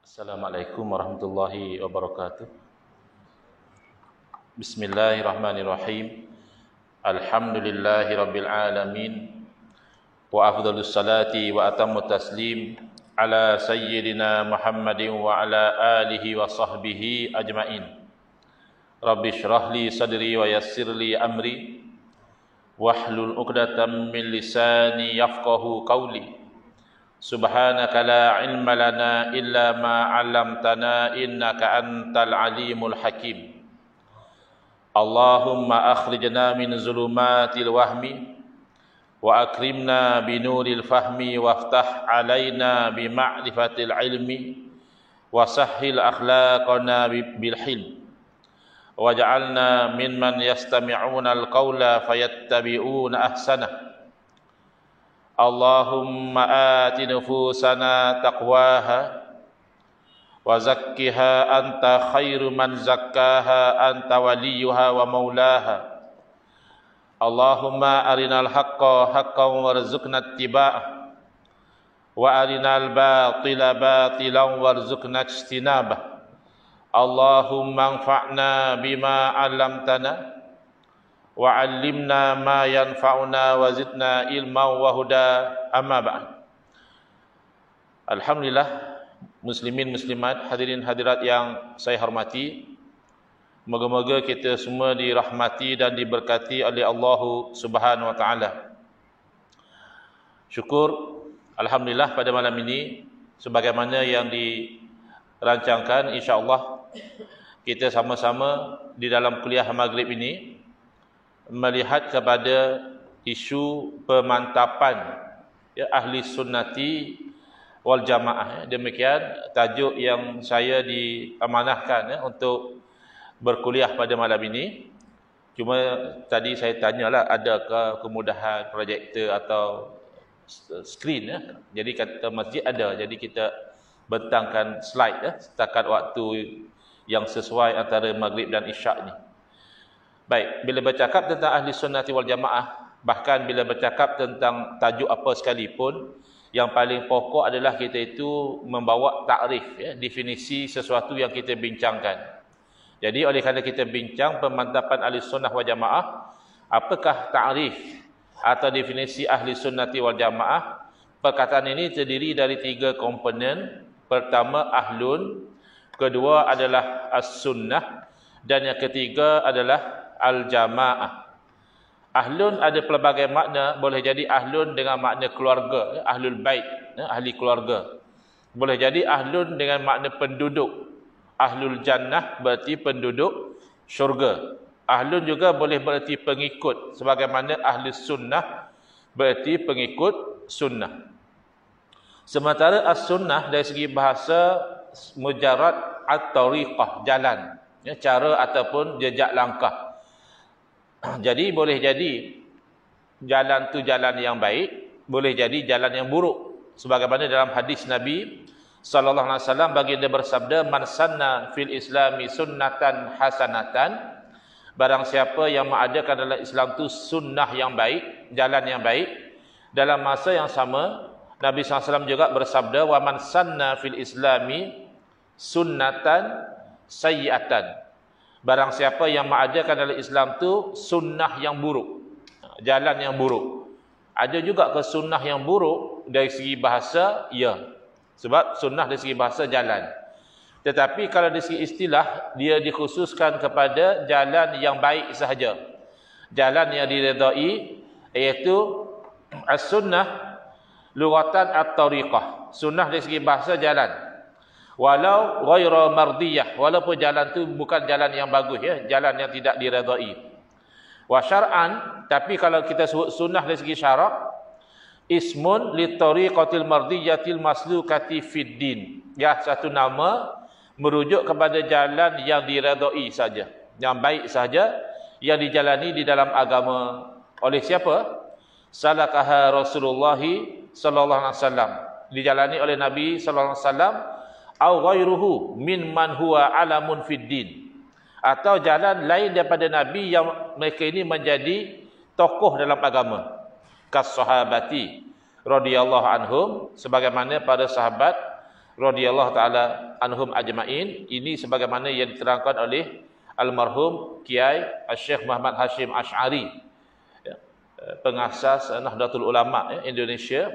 Assalamualaikum warahmatullahi wabarakatuh. Bismillahirrahmanirrahim. Alhamdulillahi rabbil alamin. Wa afdhalus salati wa atammu taslim ala sayyidina Muhammadin wa ala alihi wa sahbihi ajmain. Rabbi shrah li sadri wa yassir li amri wahlul 'uqdatam min lisani yafqahu qawli. Subhanaka la ilma lana illa ma 'allamtana innaka antal alimul hakim. Allahumma akhrijna min zulumatil wahmi wa akrimna binuril fahmi waftah alaina bima'rifatil ilmi wa sahhil akhlaqana bil hilm waj'alna mimman yastami'una al-qawla fayattabi'una ahsanah. Allahumma ati nufusana taqwaha wa zakkiha anta khairu man zakkaha anta waliyuha wa maulaha. Allahumma arinal haqqa haqqan warzuqna ittiba'ah wa arinal batila batilan warzuqna ijtinabah. Allahumma anfa'na bima 'allamtana wa 'allimna ma yanfa'una wa zidna ilman wa huda, amma ba'd. Alhamdulillah, muslimin muslimat, hadirin hadirat yang saya hormati, moga-moga kita semua dirahmati dan diberkati oleh Allah Subhanahu wa taala. Syukur alhamdulillah pada malam ini sebagaimana yang dirancangkan, insya-Allah kita sama-sama di dalam kuliah maghrib ini melihat kepada isu pemantapan ahli sunnati wal jamaah. Demikian tajuk yang saya diamanahkan untuk berkuliah pada malam ini. Cuma tadi saya tanyalah adakah kemudahan projektor atau skrin. Jadi kata masjid ada, jadi kita bentangkan slide setakat waktu yang sesuai antara maghrib dan isyak ni. Baik, bila bercakap tentang ahli sunnati wal jamaah, bahkan bila bercakap tentang tajuk apa sekalipun, yang paling pokok adalah kita itu membawa takrif, definisi sesuatu yang kita bincangkan. Jadi oleh kerana kita bincang pemantapan ahli sunnah wal jamaah, apakah takrif atau definisi ahli sunnati wal jamaah? Perkataan ini terdiri dari 3 komponen. Pertama ahlun, kedua adalah as-sunnah, dan yang ketiga adalah al-jamaah. Ahlun ada pelbagai makna, boleh jadi ahlun dengan makna keluarga, ahlul bait, ahli keluarga. Boleh jadi ahlun dengan makna penduduk. Ahlul jannah berarti penduduk syurga. Ahlun juga boleh berarti pengikut, sebagaimana ahli sunnah berarti pengikut sunnah. Sementara as-sunnah dari segi bahasa mujarrad at-tariqah, jalan, cara ataupun jejak langkah. Jadi boleh jadi jalan tu jalan yang baik, boleh jadi jalan yang buruk. Sebagaimana dalam hadis Nabi sallallahu alaihi wasallam, baginda bersabda, man sanna fil islami sunnatan hasanatan, barang siapa yang mengadakan dalam Islam tu sunnah yang baik, jalan yang baik, dalam masa yang sama Nabi sallallahu alaihi wasallam juga bersabda, wa man sanna fil islami sunnatan sayyi'atan, barang siapa yang mengadakan dalam Islam tu sunnah yang buruk, jalan yang buruk. Ada juga ke sunnah yang buruk dari segi bahasa, ya. Sebab sunnah dari segi bahasa jalan. Tetapi kalau dari segi istilah, dia dikhususkan kepada jalan yang baik sahaja. Jalan yang diredai, iaitu as-sunnah lughatan at-tariqah. Sunnah dari segi bahasa jalan. Walau ghaira mardiyah, walaupun jalan tu bukan jalan yang bagus, jalan yang tidak diredai. Wa syar'an, tapi kalau kita sebut sunnah dari segi syarak, ismun li tariqatil mardiyatil maslukati fid din. Satu nama merujuk kepada jalan yang diredai saja, yang baik saja, yang dijalani di dalam agama. Oleh siapa? Salakaha Rasulullah sallallahu alaihi wasallam, dijalani oleh Nabi sallallahu alaihi wasallam, au ghairuhu mimman huwa alamun fid din, atau jalan lain daripada Nabi yang mereka ini menjadi tokoh dalam agama. Kas sahabati radhiyallahu anhum, sebagaimana para sahabat radhiyallahu taala anhum ajma'in. Ini sebagaimana yang diterangkan oleh almarhum Kiai Syekh Muhammad Hashim Asy'ari, pengasas Nahdlatul Ulama Indonesia,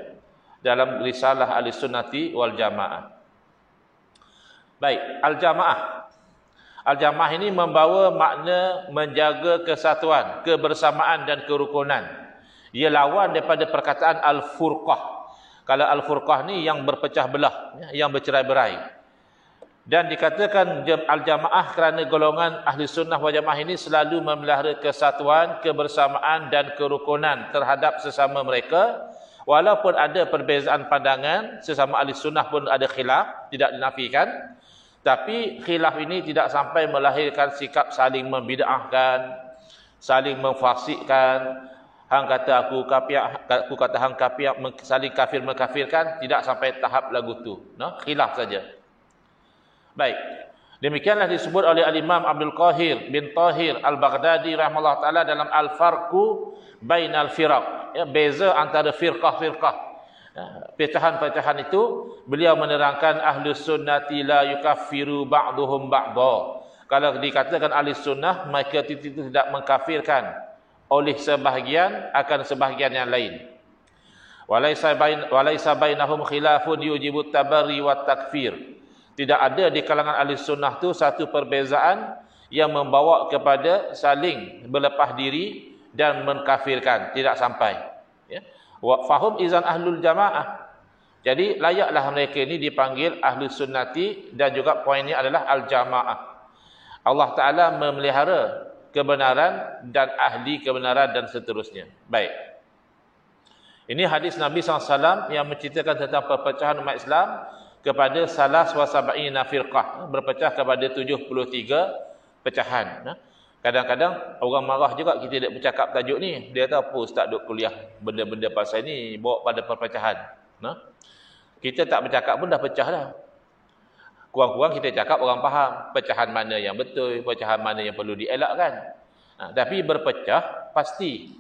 dalam risalah Ahlussunnati wal Jamaah. Baik, al-jamaah. Al-jamaah ini membawa makna menjaga kesatuan, kebersamaan dan kerukunan. Ia lawan daripada perkataan al-furqah. Kalau al-furqah ni yang berpecah belah, yang bercerai-berai. Dan dikatakan al-jamaah kerana golongan ahli sunnah wal jamaah ini selalu memelihara kesatuan, kebersamaan dan kerukunan terhadap sesama mereka. Walaupun ada perbezaan pandangan, sesama ahli sunnah pun ada khilaf, tidak dinafikan. Tapi khilaf ini tidak sampai melahirkan sikap saling membid'ahkan, saling memfasikkan. Hang kata aku kafir, aku kata hang kafir, saling kafir mengkafirkan, tidak sampai tahap lagu tu. No? Khilaf saja. Baik. Demikianlah disebut oleh Al-Imam Abdul Qahir bin Tahir Al-Baghdadi rahimahullah taala dalam Al-Farqu Bainal Firaq. Ya, beza antara firqah-firqah. Ya, pecahan-pecahan itu beliau menerangkan Ahlus Sunnati la yukaffiru ba'duhum ba'dha. Kalau dikatakan Ahlus Sunnah, mereka itu tidak mengkafirkan oleh sebahagian akan sebahagian yang lain. Walaisa bainahum khilafun yujibu tabarri wat takfir. Tidak ada di kalangan ahli sunnah tu satu perbezaan yang membawa kepada saling berlepas diri dan mengkafirkan, tidak sampai. Ya. Wa fahum izan ahlul jamaah. Jadi layaklah mereka ini dipanggil ahli sunnati, dan juga poinnya adalah al-jamaah. Allah Taala memelihara kebenaran dan ahli kebenaran dan seterusnya. Baik. Ini hadis Nabi SAW yang menceritakan tentang perpecahan umat Islam kepada salas wa sab'ina firqah, berpecah kepada 73 pecahan. Kadang-kadang orang marah juga kita tidak bercakap tajuk ni. Dia kata apa ustaz duk kuliah benda-benda pasal ni bawa pada perpecahan. Kita tak bercakap pun dah pecah dah. Kurang-kurang kita cakap orang faham pecahan mana yang betul, pecahan mana yang perlu dielakkan. Tapi berpecah pasti.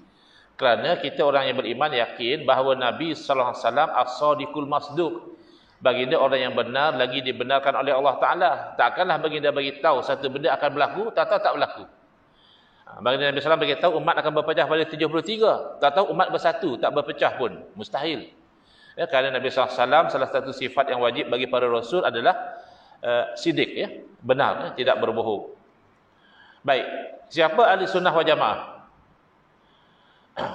Kerana kita orang yang beriman yakin bahawa Nabi sallallahu alaihi wasallam as-sadiqul masduq. Baginda orang yang benar lagi dibenarkan oleh Allah Taala. Takkanlah baginda bagi tahu satu benda akan berlaku, tak tahu tak berlaku. Baginda Nabi sallallahu alaihi wasallam bagi tahu umat akan berpecah pada 73, tak tahu umat bersatu, tak berpecah pun, mustahil. Ya, kerana Nabi sallallahu alaihi wasallam salah satu sifat yang wajib bagi para rasul adalah sidik, ya, benar, ya, tidak berbohong. Baik, siapa ahli sunnah wal jamaah?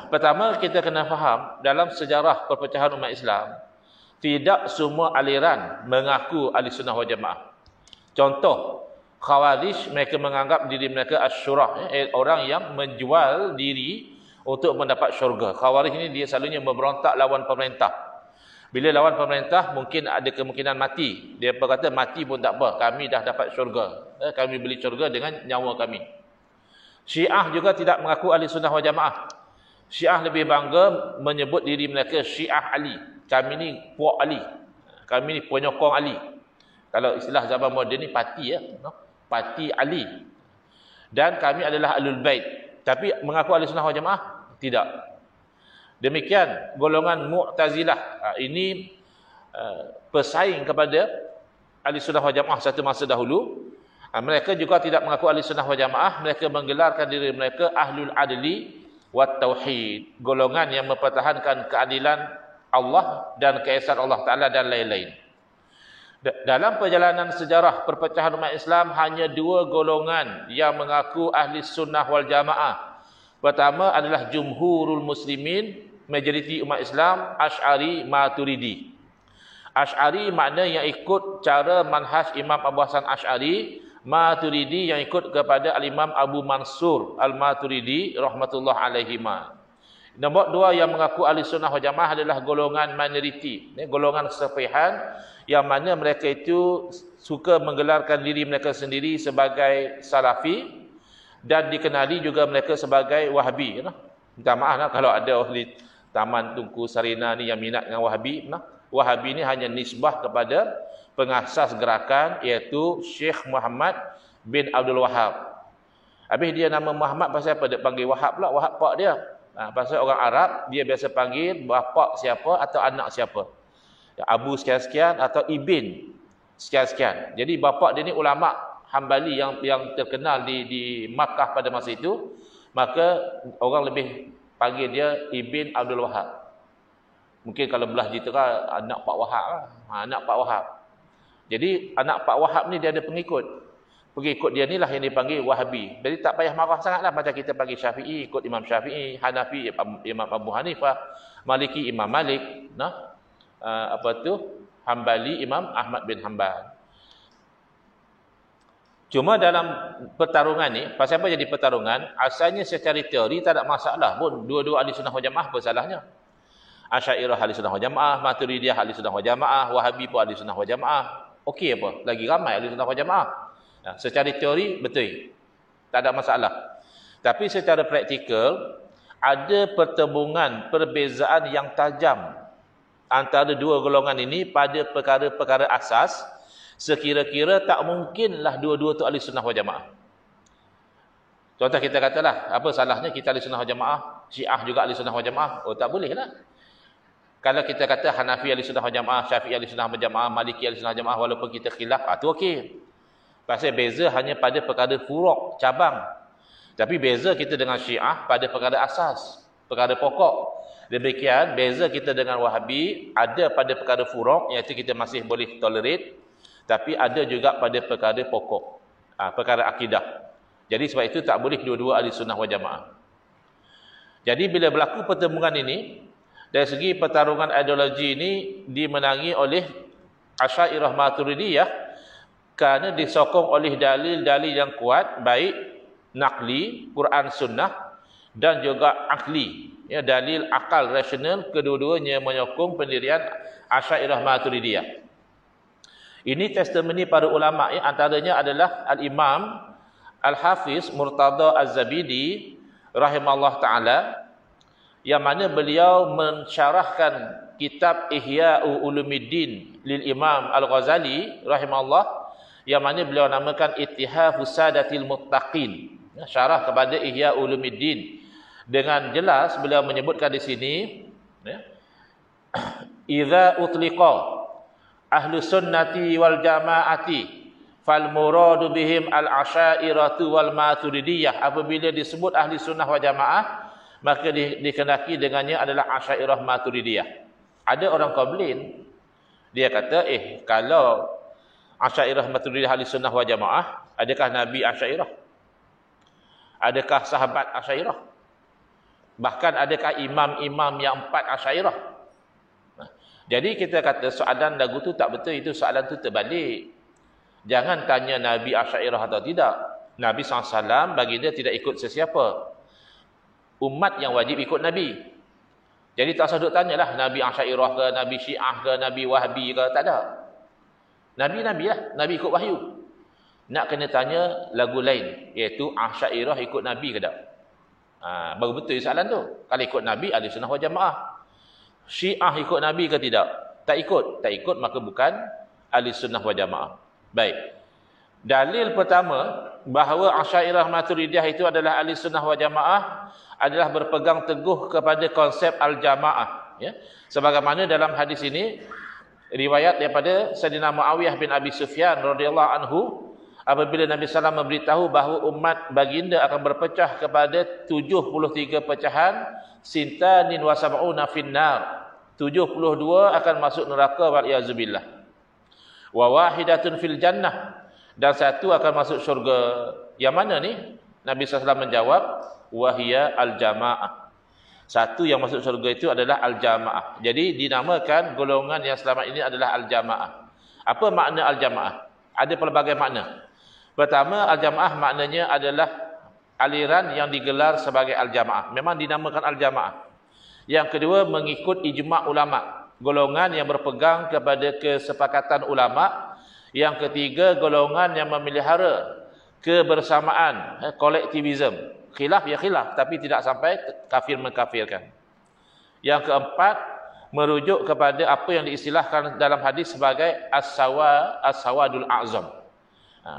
Pertama kita kena faham dalam sejarah perpecahan umat Islam, tidak semua aliran mengaku ahli sunnah wal jamaah. Contoh, Khawarij, mereka menganggap diri mereka asyurah, ya, orang yang menjual diri untuk mendapat syurga. Khawarij ini dia selalunya memberontak lawan pemerintah. Bila lawan pemerintah, mungkin ada kemungkinan mati. Dia berkata, mati pun tak apa, kami dah dapat syurga. Kami beli syurga dengan nyawa kami. Syiah juga tidak mengaku ahli sunnah wal jamaah. Syiah lebih bangga menyebut diri mereka Syiah Ali. Kami ni puak Ali. Kami ni penyokong Ali. Kalau istilah zaman moden ni parti, ya, parti Ali. Dan kami adalah Ahlul Bait. Tapi mengaku ahli sunnah wal jamaah? Tidak. Demikian golongan Mu'tazilah. Ini pesaing kepada ahli sunnah wal jamaah satu masa dahulu. Mereka juga tidak mengaku ahli sunnah wal jamaah. Mereka menggelarkan diri mereka Ahlul Adli wat Tauhid. Golongan yang mempertahankan keadilan Allah dan keesaan Allah Ta'ala dan lain-lain. Dalam perjalanan sejarah perpecahan umat Islam, hanya dua golongan yang mengaku ahli sunnah wal jamaah. Pertama adalah jumhurul muslimin, majoriti umat Islam, Asy'ari Maturidi. Asy'ari makna yang ikut cara manhaj Imam Abu Hasan Asy'ari. Maturidi yang ikut kepada Al-Imam Abu Mansur Al-Maturidi rahmatullah alaihima. Nombor dua yang mengaku ahli sunnah wal jamaah adalah golongan minoriti, golongan sefihan, yang mana mereka itu suka menggelarkan diri mereka sendiri sebagai salafi dan dikenali juga mereka sebagai wahabi. Minta maaf kalau ada ahli Taman Tunku Sarina ni yang minat dengan wahabi. Wahabi ni hanya nisbah kepada pengasas gerakan, iaitu Syekh Muhammad bin Abdul Wahab. Habis dia nama Muhammad pasal apa dia panggil Wahab pula? Wahab pak dia. Pasal orang Arab dia biasa panggil bapa siapa atau anak siapa. Abu sekian-sekian atau Ibn sekian-sekian. Jadi bapa dia ni ulama Hambali yang terkenal di Makkah pada masa itu, maka orang lebih panggil dia Ibn Abdul Wahab. Mungkin kalau belah jitera anak Pak Wahab lah. Anak Pak Wahab. Jadi anak Pak Wahab ni dia ada pengikut. Pengikut dia ni lah yang dipanggil Wahabi. Jadi tak payah marah sangatlah macam kita panggil Syafi'i ikut Imam Syafi'i, Hanafi Imam Abu Hanifah, Maliki Imam Malik, Hambali Imam Ahmad bin Hanbal. Cuma dalam pertarungan ni, pasal apa jadi pertarungan? Asalnya secara teori tak ada masalah pun. Dua-dua ahli sunnah wal jamaah, apa salahnya? Asy'ariyah ahli sunnah wal jamaah, Maturidiyah ahli sunnah wal jamaah, Wahabi pun ahli sunnah wal jamaah. Okey apa? Lagi ramai ahli sunnah wal jamaah. Nah, secara teori betul. Tak ada masalah. Tapi secara praktikal ada pertembungan, perbezaan yang tajam antara dua golongan ini pada perkara-perkara asas. Sekira-kira tak mungkinlah dua-dua tu ahli sunnah wal jamaah. Contoh kita katalah, apa salahnya kita ahli sunnah wal jamaah, Syiah juga ahli sunnah wal jamaah? Oh tak boleh lah. Kalau kita kata Hanafi ahli sunnah wal jamaah, Syafi'i ahli sunnah wal jamaah, Maliki ahli sunnah wal jamaah, walaupun kita khilaf, tu okey. Pasal beza hanya pada perkara furuk, cabang. Tapi beza kita dengan Syiah pada perkara asas, perkara pokok. Demikian beza kita dengan Wahabi ada pada perkara furuk, iaitu kita masih boleh tolerate. Tapi ada juga pada perkara pokok, perkara akidah. Jadi sebab itu tak boleh dua-dua ahli sunnah wal jamaah. Jadi bila berlaku pertembungan ini, dari segi pertarungan ideologi ini dimenangi oleh Asy'ariyah Maturidiyah kerana disokong oleh dalil-dalil yang kuat, baik naqli, Quran Sunnah, dan juga akli. Ya, dalil akal rasional, kedua-duanya menyokong pendirian Asy'ariyah Maturidiyah. Ini testimoni para ulama, ya, antaranya adalah Al-Imam Al-Hafiz Murtada Az-Zabidi rahimahullah ta'ala, yang mana beliau mensyarahkan kitab Ihya'u Ulumuddin lil Imam Al-Ghazali rahimahullah, yang mana beliau namakan Ittihafus Sadatil Muttaqin, ya, syarah kepada Ihya'u Ulumuddin. Dengan jelas beliau menyebutkan di sini, ya, idza utliqa ahlu sunnati wal jamaati fal muradu bihim al asy'ariyatu wal maturidiyah. Apabila disebut ahli sunnah wal jamaah, maka dikehendaki dengannya adalah asy'ariyah maturidiyah. Ada orang komplain, dia kata kalau asy'ariyah maturidiyah ahli sunnah wal jamaah, adakah Nabi asy'ariyah? Adakah sahabat asy'ariyah? Bahkan adakah imam-imam yang 4 asy'ariyah? Jadi kita kata soalan lagu tu tak betul, itu soalan tu terbalik. Jangan tanya Nabi asy'ariyah atau tidak. Nabi SAW baginda tidak ikut sesiapa. Umat yang wajib ikut Nabi. Jadi tak usah duk tanyalah Nabi asy'ariyah ke, Nabi Syiah ke, Nabi Wahabi ke, tak ada. Nabi lah, Nabi ikut wahyu. Nak kena tanya lagu lain, iaitu asy'ariyah ikut Nabi ke tak? Baru betul soalan tu. Kalau ikut Nabi, ahli sunnah wal jamaah. Syiah ikut Nabi ke tidak? Tak ikut. Tak ikut maka bukan ahli sunnah wal jamaah. Baik. Dalil pertama bahawa Asy'ariyah Maturidiyah itu adalah ahli sunnah wal jamaah adalah berpegang teguh kepada konsep al-jamaah, ya. Sebagaimana dalam hadis ini riwayat daripada Sayyidina Muawiyah bin Abi Sufyan radhiyallahu anhu, apabila Nabi SAW memberitahu bahawa umat baginda akan berpecah kepada 73 pecahan, sintanin wa sab'una finnar, 72 akan masuk neraka wal iazubillah, wa wahidatun fil jannah, dan satu akan masuk syurga. Yang mana ni? Nabi SAW menjawab, wahia al-jamaah. Satu yang masuk syurga itu adalah al-jamaah. Jadi dinamakan golongan yang selamat ini adalah al-jamaah. Apa makna al-jamaah? Ada pelbagai makna. Pertama, al-jamaah maknanya adalah aliran yang digelar sebagai al-jamaah. Memang dinamakan al-jamaah. Yang kedua, mengikut ijma' ulama. Golongan yang berpegang kepada kesepakatan ulama. Yang ketiga, golongan yang memelihara kebersamaan, kolektivisme. Khilaf ya khilaf, tapi tidak sampai kafir mengkafirkan. Yang keempat, merujuk kepada apa yang diistilahkan dalam hadis sebagai as-sawadul a'zam.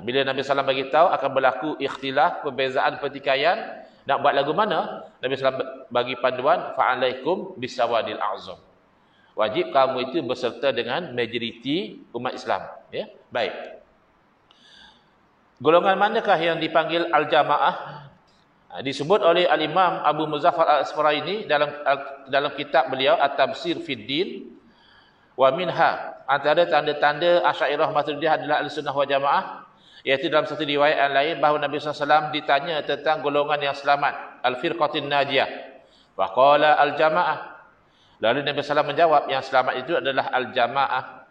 Bila Nabi SAW bagi tahu akan berlaku ikhtilaf, perbezaan pertikaian, nak buat lagu mana? Nabi SAW bagi panduan, fa'alaikum bisawadil a'zam. Wajib kamu itu berserta dengan majoriti umat Islam. Ya, baik. Golongan manakah yang dipanggil al-jamaah? Disebut oleh al-Imam Abu Muzaffar al-Asfaraini dalam kitab beliau At-Tafsir fid Din, wa minha, antara tanda-tanda Asy'ariyah Maturidiyah adalah al-sunnah wal jamaah, iaitu dalam satu riwayat yang lain bahawa Nabi SAW ditanya tentang golongan yang selamat, al-firqatin najiyah, wa qala al-jamaah. Lalu Nabi SAW menjawab, yang selamat itu adalah al-jamaah.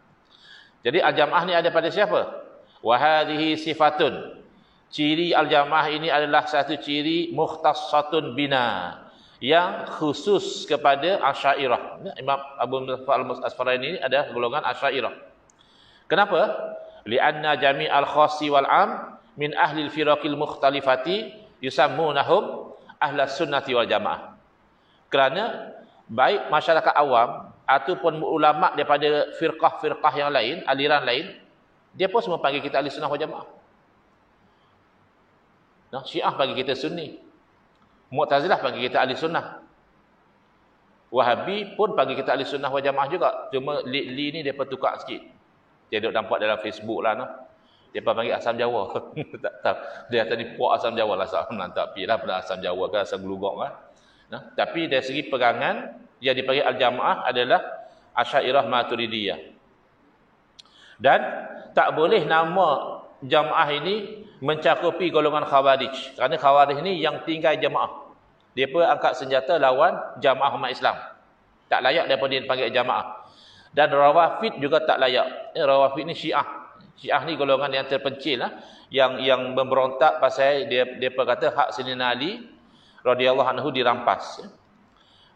Jadi al-jamaah ni ada pada siapa? Wa hadhihi sifatun, ciri al-jamaah ini adalah satu ciri mukhtassatun bina, yang khusus kepada Asy'ariyah. Imam Abu Muzaffar al-Asfaraini ini ada golongan Asy'ariyah. Kenapa? Li'anna jami'al khassi wal 'am min ahli al-firaqil mukhtalifati yusammunahum ahlas sunnati wal jamaah. Kerana baik masyarakat awam ataupun ulama daripada firqah-firqah yang lain, aliran lain, dia pun semua panggil kita ahli sunnah wal jamaah. Nah, Syiah panggil kita Sunni. Mu'tazilah panggil kita ahli sunnah. Wahabi pun panggil kita ahli sunnah wal jamaah juga. Cuma li ni depa tukar sikit. Dia duk nampak dalam Facebook lah, noh. Depa panggil Asam Jawa. Tak tahu. Dia tadi puak Asam Jawa lah, Asam tak pilah pada Asam Jawa ke Asam Gelugok kan. Nah, tapi dari segi pegangan yang dipanggil al-jamaah adalah Asy'ariyah Maturidiyah. Dan tak boleh nama jamaah ini mencakupi golongan Khawarij. Kerana Khawarij ni yang tinggal jamaah. Depa angkat senjata lawan jamaah umat Islam. Tak layak daripada dia dipanggil jamaah. Dan Rawafid juga tak layak. Rawafid ni Syiah. Syiah ni golongan yang terpencil lah, yang memberontak pasal depa kata hak Sayyidina Ali radhiyallahu anhu dirampas.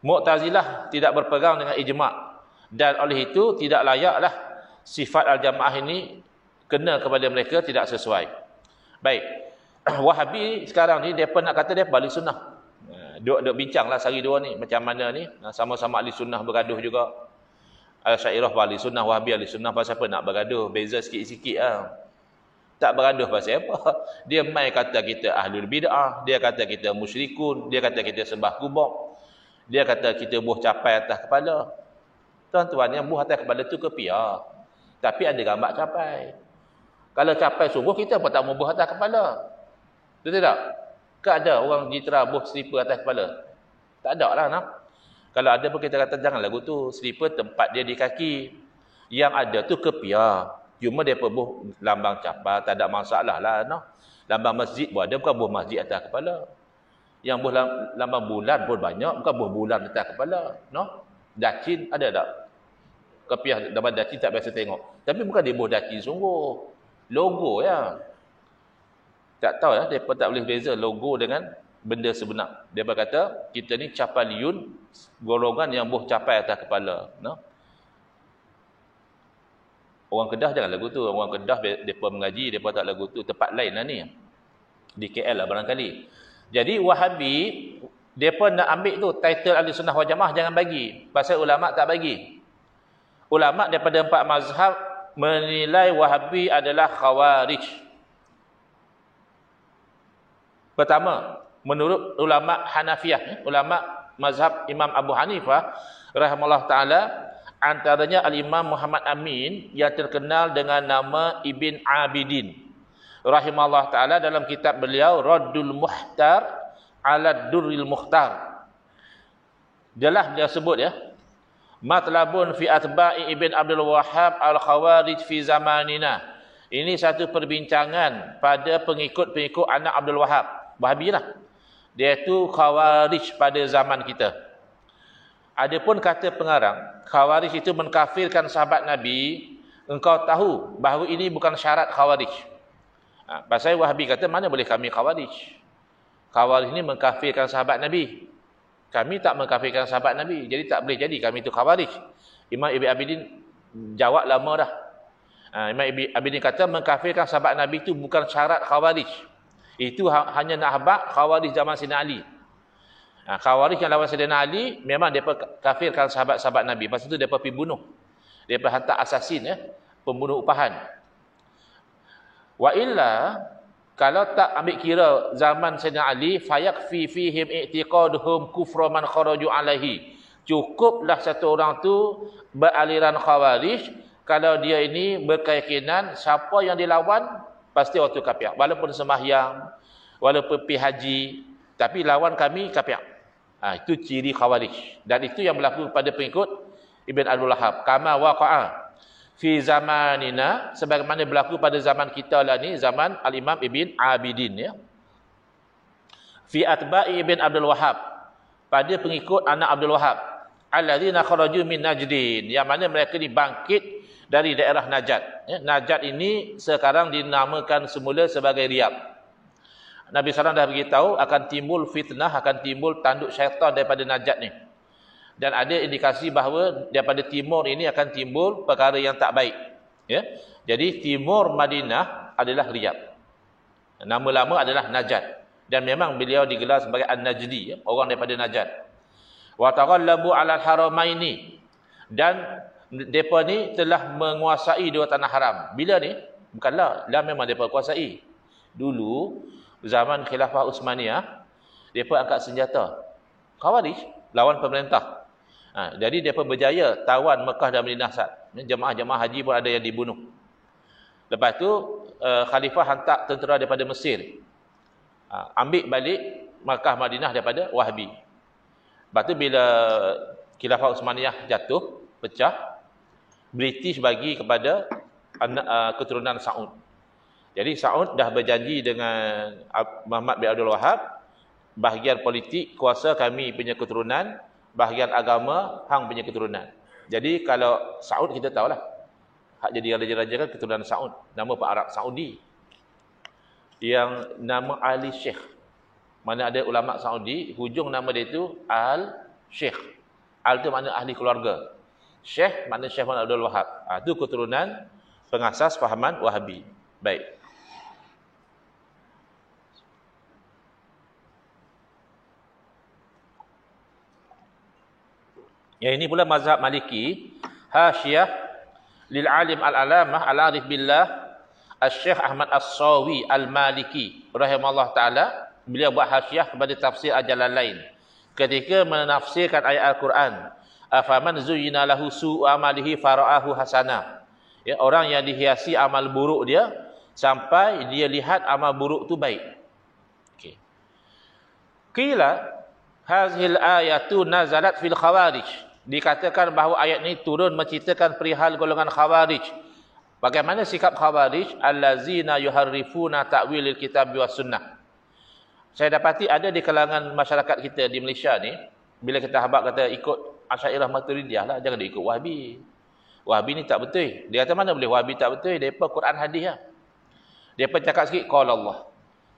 Mu'tazilah tidak berpegang dengan ijma', dan oleh itu tidak layaklah sifat al-jamaah ini kena kepada mereka, tidak sesuai. Baik. Wahabi sekarang ni depa nak kata depa ahli sunnah. Duk bincanglah sehari dua ni macam mana ni, sama-sama ahli sunnah bergaduh juga. Asy'ariyah ahli sunnah, Wahabi ahli sunnah, pasal apa nak bergaduh? Beza sikit-sikit lah. Tak bergaduh pasal apa? Dia mai kata kita ahlul bid'ah, dia kata kita musyrikun, dia kata kita sembah kubur, dia kata kita buh capai atas kepala. Tuan-tuan, yang buh atas kepala tu kepiah. Tapi ada gambar capai. Kalau capai sungguh, kita pun tak mau buh atas kepala. Betul tak? Ke ada orang jitra buh slipper atas kepala? Tak ada lah, nak. Kalau ada pun kita kata jangan lagu tu. Slipper tempat dia di kaki. Yang ada tu kepiah. Cuma dia buh lambang capai, tak ada masalah lah, noh. Lambang masjid pun ada, bukan buh masjid atas kepala. Yang buh lambang bulan pun banyak, bukan buh bulan atas kepala, noh. Dacin ada tak? Kepiah dalam dacin tak biasa tengok. Tapi bukan dia buh dacin sungguh. Logo ya. Tak tahu ya, depa tak boleh beza logo dengan benda sebenar. Dia berkata kita ni capaliyun, golongan yang buh capai atas kepala, noh. Orang Kedah jangan lagu tu. Orang Kedah depa mengaji, depa tak lagu tu. Tempat lain lah ni. Di KL lah barangkali. Jadi Wahabi, depa nak ambil tu title ahli sunnah wal jamaah, jangan bagi. Pasal ulama tak bagi. Ulama daripada 4 mazhab menilai Wahabi adalah Khawarij. Pertama, menurut ulama Hanafiyah, ulama mazhab Imam Abu Hanifah rahimahullah taala, antaranya al-Imam Muhammad Amin yang terkenal dengan nama Ibn Abidin rahimahullah taala, dalam kitab beliau Raddul Muhtar ala Durril Mukhtar. Jelas beliau sebut ya, matlabun fi atba'i Ibn Abdul Wahhab al-Khawarij fi zamanina. Ini satu perbincangan pada pengikut-pengikut anak Abdul Wahhab, Wahabi lah. Dia itu Khawarij pada zaman kita. Adapun kata pengarang, Khawarij itu mengkafirkan sahabat Nabi. Engkau tahu bahawa ini bukan syarat Khawarij. Pasal Wahabi kata mana boleh kami Khawarij. Khawarij ini mengkafirkan sahabat Nabi. Kami tak mengkafirkan sahabat Nabi. Jadi tak boleh jadi kami itu Khawarij. Imam Ibn Abidin jawab lama dah. Imam Ibn Abidin kata mengkafirkan sahabat Nabi itu bukan syarat Khawarij. Itu hanya nak habaq Khawarij zaman Sayyidina Ali. Khawarij yang lawan Sayyidina Ali memang mereka kafirkan sahabat-sahabat Nabi. Lepas itu mereka pergi bunuh. Mereka hantar asasin ya, pembunuh upahan. Wa illa, kalau tak ambil kira zaman Sayyidina Ali, fayakfi fihim i'tiqaduhum kufra man kharaju alaihi. Cukuplah satu orang tu beraliran Khawarij kalau dia ini berkeyakinan siapa yang dilawan pasti waktu kafir. Walaupun sembahyang, walaupun pergi haji, tapi lawan kami kafir. Itu ciri Khawarij. Dan itu yang berlaku pada pengikut Ibn Abdul Wahhab. Kama waqa'a fi zamanina, sebagaimana berlaku pada zaman kita lah ni, zaman Al-Imam Ibn Abidin, ya. Fi atba'i Ibn Abdul Wahhab, pada pengikut anak Abdul Wahhab, alladzina kharaju min Najdin, yang mana mereka ni bangkit dari daerah Najad. Ya, Najad ini sekarang dinamakan semula sebagai Riyadh. Nabi SAW dah beritahu akan timbul fitnah, akan timbul tanduk syaitan daripada Najad ni. Dan ada indikasi bahawa daripada timur ini akan timbul perkara yang tak baik. Ya. Jadi timur Madinah adalah Riyadh. Nama lama adalah Najad. Dan memang beliau digelar sebagai An-Najdi, ya, orang daripada Najad. Wa taghallabu 'alal haramaini, dan depa ni telah menguasai dua tanah haram. Bila ni? Bukanlah, dah memang depa kuasai. Dulu zaman Khilafah Utsmaniyah, depa angkat senjata. Khawarij lawan pemerintah. Jadi depa berjaya tawan Mekah dan Madinah sat. Jemaah-jemaah haji pun ada yang dibunuh. Lepas tu khalifah hantar tentera daripada Mesir. Ambil balik Mekah Madinah daripada Wahhabi. Lepas tu bila Khilafah Utsmaniyah jatuh, pecah, British bagi kepada keturunan Saud. Jadi Saud dah berjanji dengan Muhammad bin Abdul Wahhab, bahagian politik kuasa kami punya keturunan, bahagian agama hang punya keturunan. Jadi kalau Saud kita tahulah, hak jadi raja-raja kan keturunan Saud, nama Pak Arab Saudi. Yang nama Ali Sheikh. Mana ada ulama Saudi, hujung nama dia itu Al-Sheikh. Al itu makna ahli keluarga. Syekh makna Syekh Muhammad Abdul Wahhab. Itu keturunan pengasas fahaman Wahabi. Baik. Yang ini pula mazhab Maliki, Hasyiyah lil alim al-alamah al-arif billah Al-Syekh Ahmad As-Sawi Al-Maliki rahimahullah taala. Beliau buat hasyiyah kepada tafsir Al-Jalalain ketika menafsirkan ayat Al-Quran. Afaman zuyyina lahu su'u amalihi fara'ahu hasana. Ya, orang yang dihiasi amal buruk dia sampai dia lihat amal buruk tu baik. Okey. Qila hazhil ayatu nazalat fil khawarij. Dikatakan bahawa ayat ini turun menceritakan perihal golongan khawarij. Bagaimana sikap khawarij? Allazina yuharrifuna ta'wilil kitab was sunnah. Saya dapati ada di kalangan masyarakat kita di Malaysia ni, bila kita habaq kata ikut Asy'ariyah Maturidiyah lah, jangan dia ikut Wahabi. Wahabi ni tak betul. Dia kata mana boleh Wahabi tak betul? Depa Quran hadis lah. Depa cakap sikit qala Allah,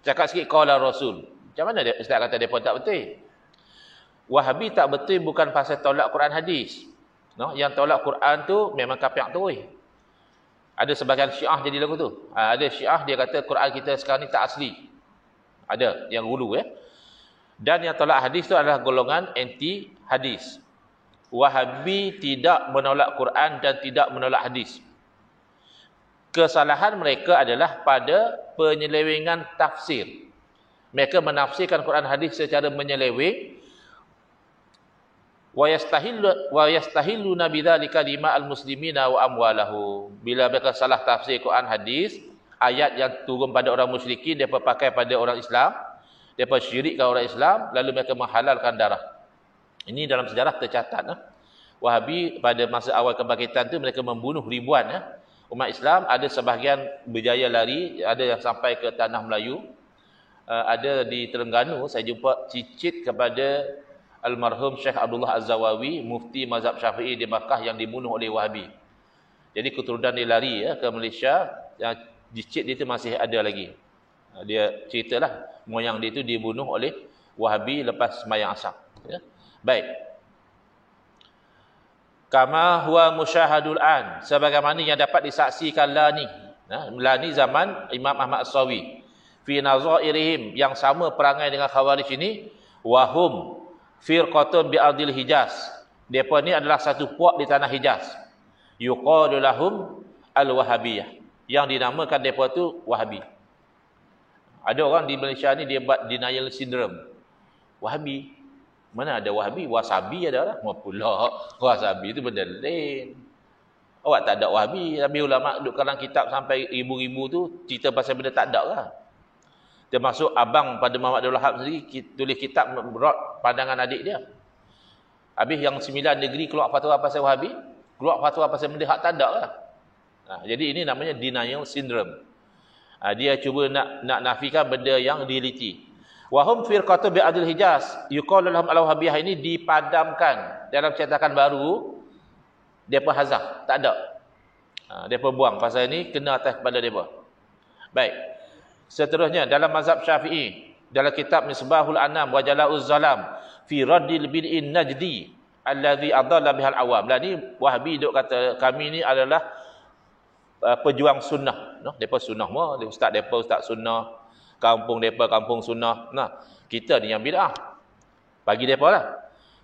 cakap sikit qala Rasul. Macam mana dia ustaz kata depa tak betul? Wahabi tak betul bukan pasal tolak Quran hadis. No, yang tolak Quran tu memang kafir terus. Ada sebahagian Syiah jadi lagu tu. Ada Syiah dia kata Quran kita sekarang ni tak asli. Ada yang hulu ya. Dan yang tolak hadis tu adalah golongan anti hadis. Wahabi tidak menolak Quran dan tidak menolak hadis. Kesalahan mereka adalah pada penyelewengan tafsir. Mereka menafsirkan Quran hadis secara menyeleweng. Wa yastahilluna bidzalika dima'al muslimina wa amwalahum. Bila mereka salah tafsir Quran hadis, ayat yang turun pada orang musyrikin mereka pakai pada orang Islam, mereka syirikkan orang Islam, lalu mereka menghalalkan darah. Ini dalam sejarah tercatat. Wahabi pada masa awal kebangkitan itu mereka membunuh ribuan umat Islam. Ada sebahagian berjaya lari, ada yang sampai ke tanah Melayu. Ada di Terengganu saya jumpa cicit kepada almarhum Syekh Abdullah Az-Zawawi, mufti mazhab Syafi'i di Makkah yang dibunuh oleh Wahabi. Jadi keturunan dia lari ke Malaysia, yang cicit dia itu masih ada lagi. Dia ceritalah moyang dia itu dibunuh oleh Wahabi lepas sembahyang asar. Ya. Baik. Kama huwa musyahadul an, sebagaimana yang dapat disaksikan lani. Lani zaman Imam Ahmad As-Sawi. Fi nazairihim, yang sama perangai dengan Khawarij ini, wahum firqatun bi ardil Hijaz. Depa ni adalah satu puak di tanah Hijaz. Yuqalu lahum al-Wahabiyah, yang dinamakan depa tu Wahabi. Ada orang di Malaysia ni dia buat denial syndrome. Wahabi. Mana ada Wahabi? Wasabi ada lah. Mau pula wasabi itu benda lain. Awak tak ada Wahabi. Tapi ulama duduk dalam kitab sampai ribu-ribu tu cerita pasal benda tak ada lah. Termasuk abang pada Muhammad Abdul Wahab sendiri tulis kitab berot pandangan adik dia. Habis yang 9 negeri keluar fatwa pasal Wahabi, keluar fatwa pasal benda hak tak ada lah. Jadi ini namanya denial syndrome. Dia cuba nak nafikan benda yang diliti. Wahum firqatu bi adil Hijaz yuqalu lahum al-Wahabiyah, ini dipadamkan dalam cetakan baru. Depa hazah, tak ada. Depa buang pasal ini kena atas kepada depa. Baik. Seterusnya dalam mazhab Syafi'i, dalam kitab Misbahul Anam wa Jala'uz Zalam fi raddil bid'in najdi allazi adalla bihal awam. Lah ni Wahabi duk kata kami ni adalah pejuang sunnah. Depa sunnah mah, ustaz depa ustaz sunnah, kampung depa kampung sunnah. Nah, kita ni yang bid'ah. Bagi depa lah.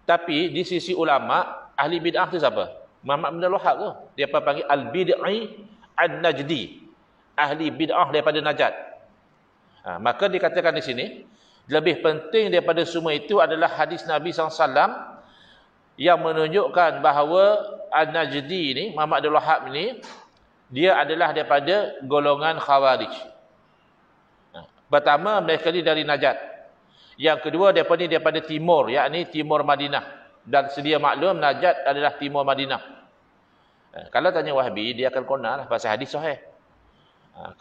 Tapi di sisi ulama, ahli bid'ah tu siapa? Muhammad bin Abdul Wahab tu. Depa panggil al-bid'i an-najdi. Ahli bid'ah daripada Najd. Maka dikatakan di sini, lebih penting daripada semua itu adalah hadis Nabi SAW yang menunjukkan bahawa an-najdi ni, Muhammad Abdul Wahab ni, dia adalah daripada golongan Khawarij. Pertama, mereka ni dari Najd. Yang kedua, mereka ni daripada timur, yakni timur Madinah. Dan sedia maklum, Najd adalah timur Madinah. Kalau tanya Wahabi, dia akan kona lah pasal hadis sahih.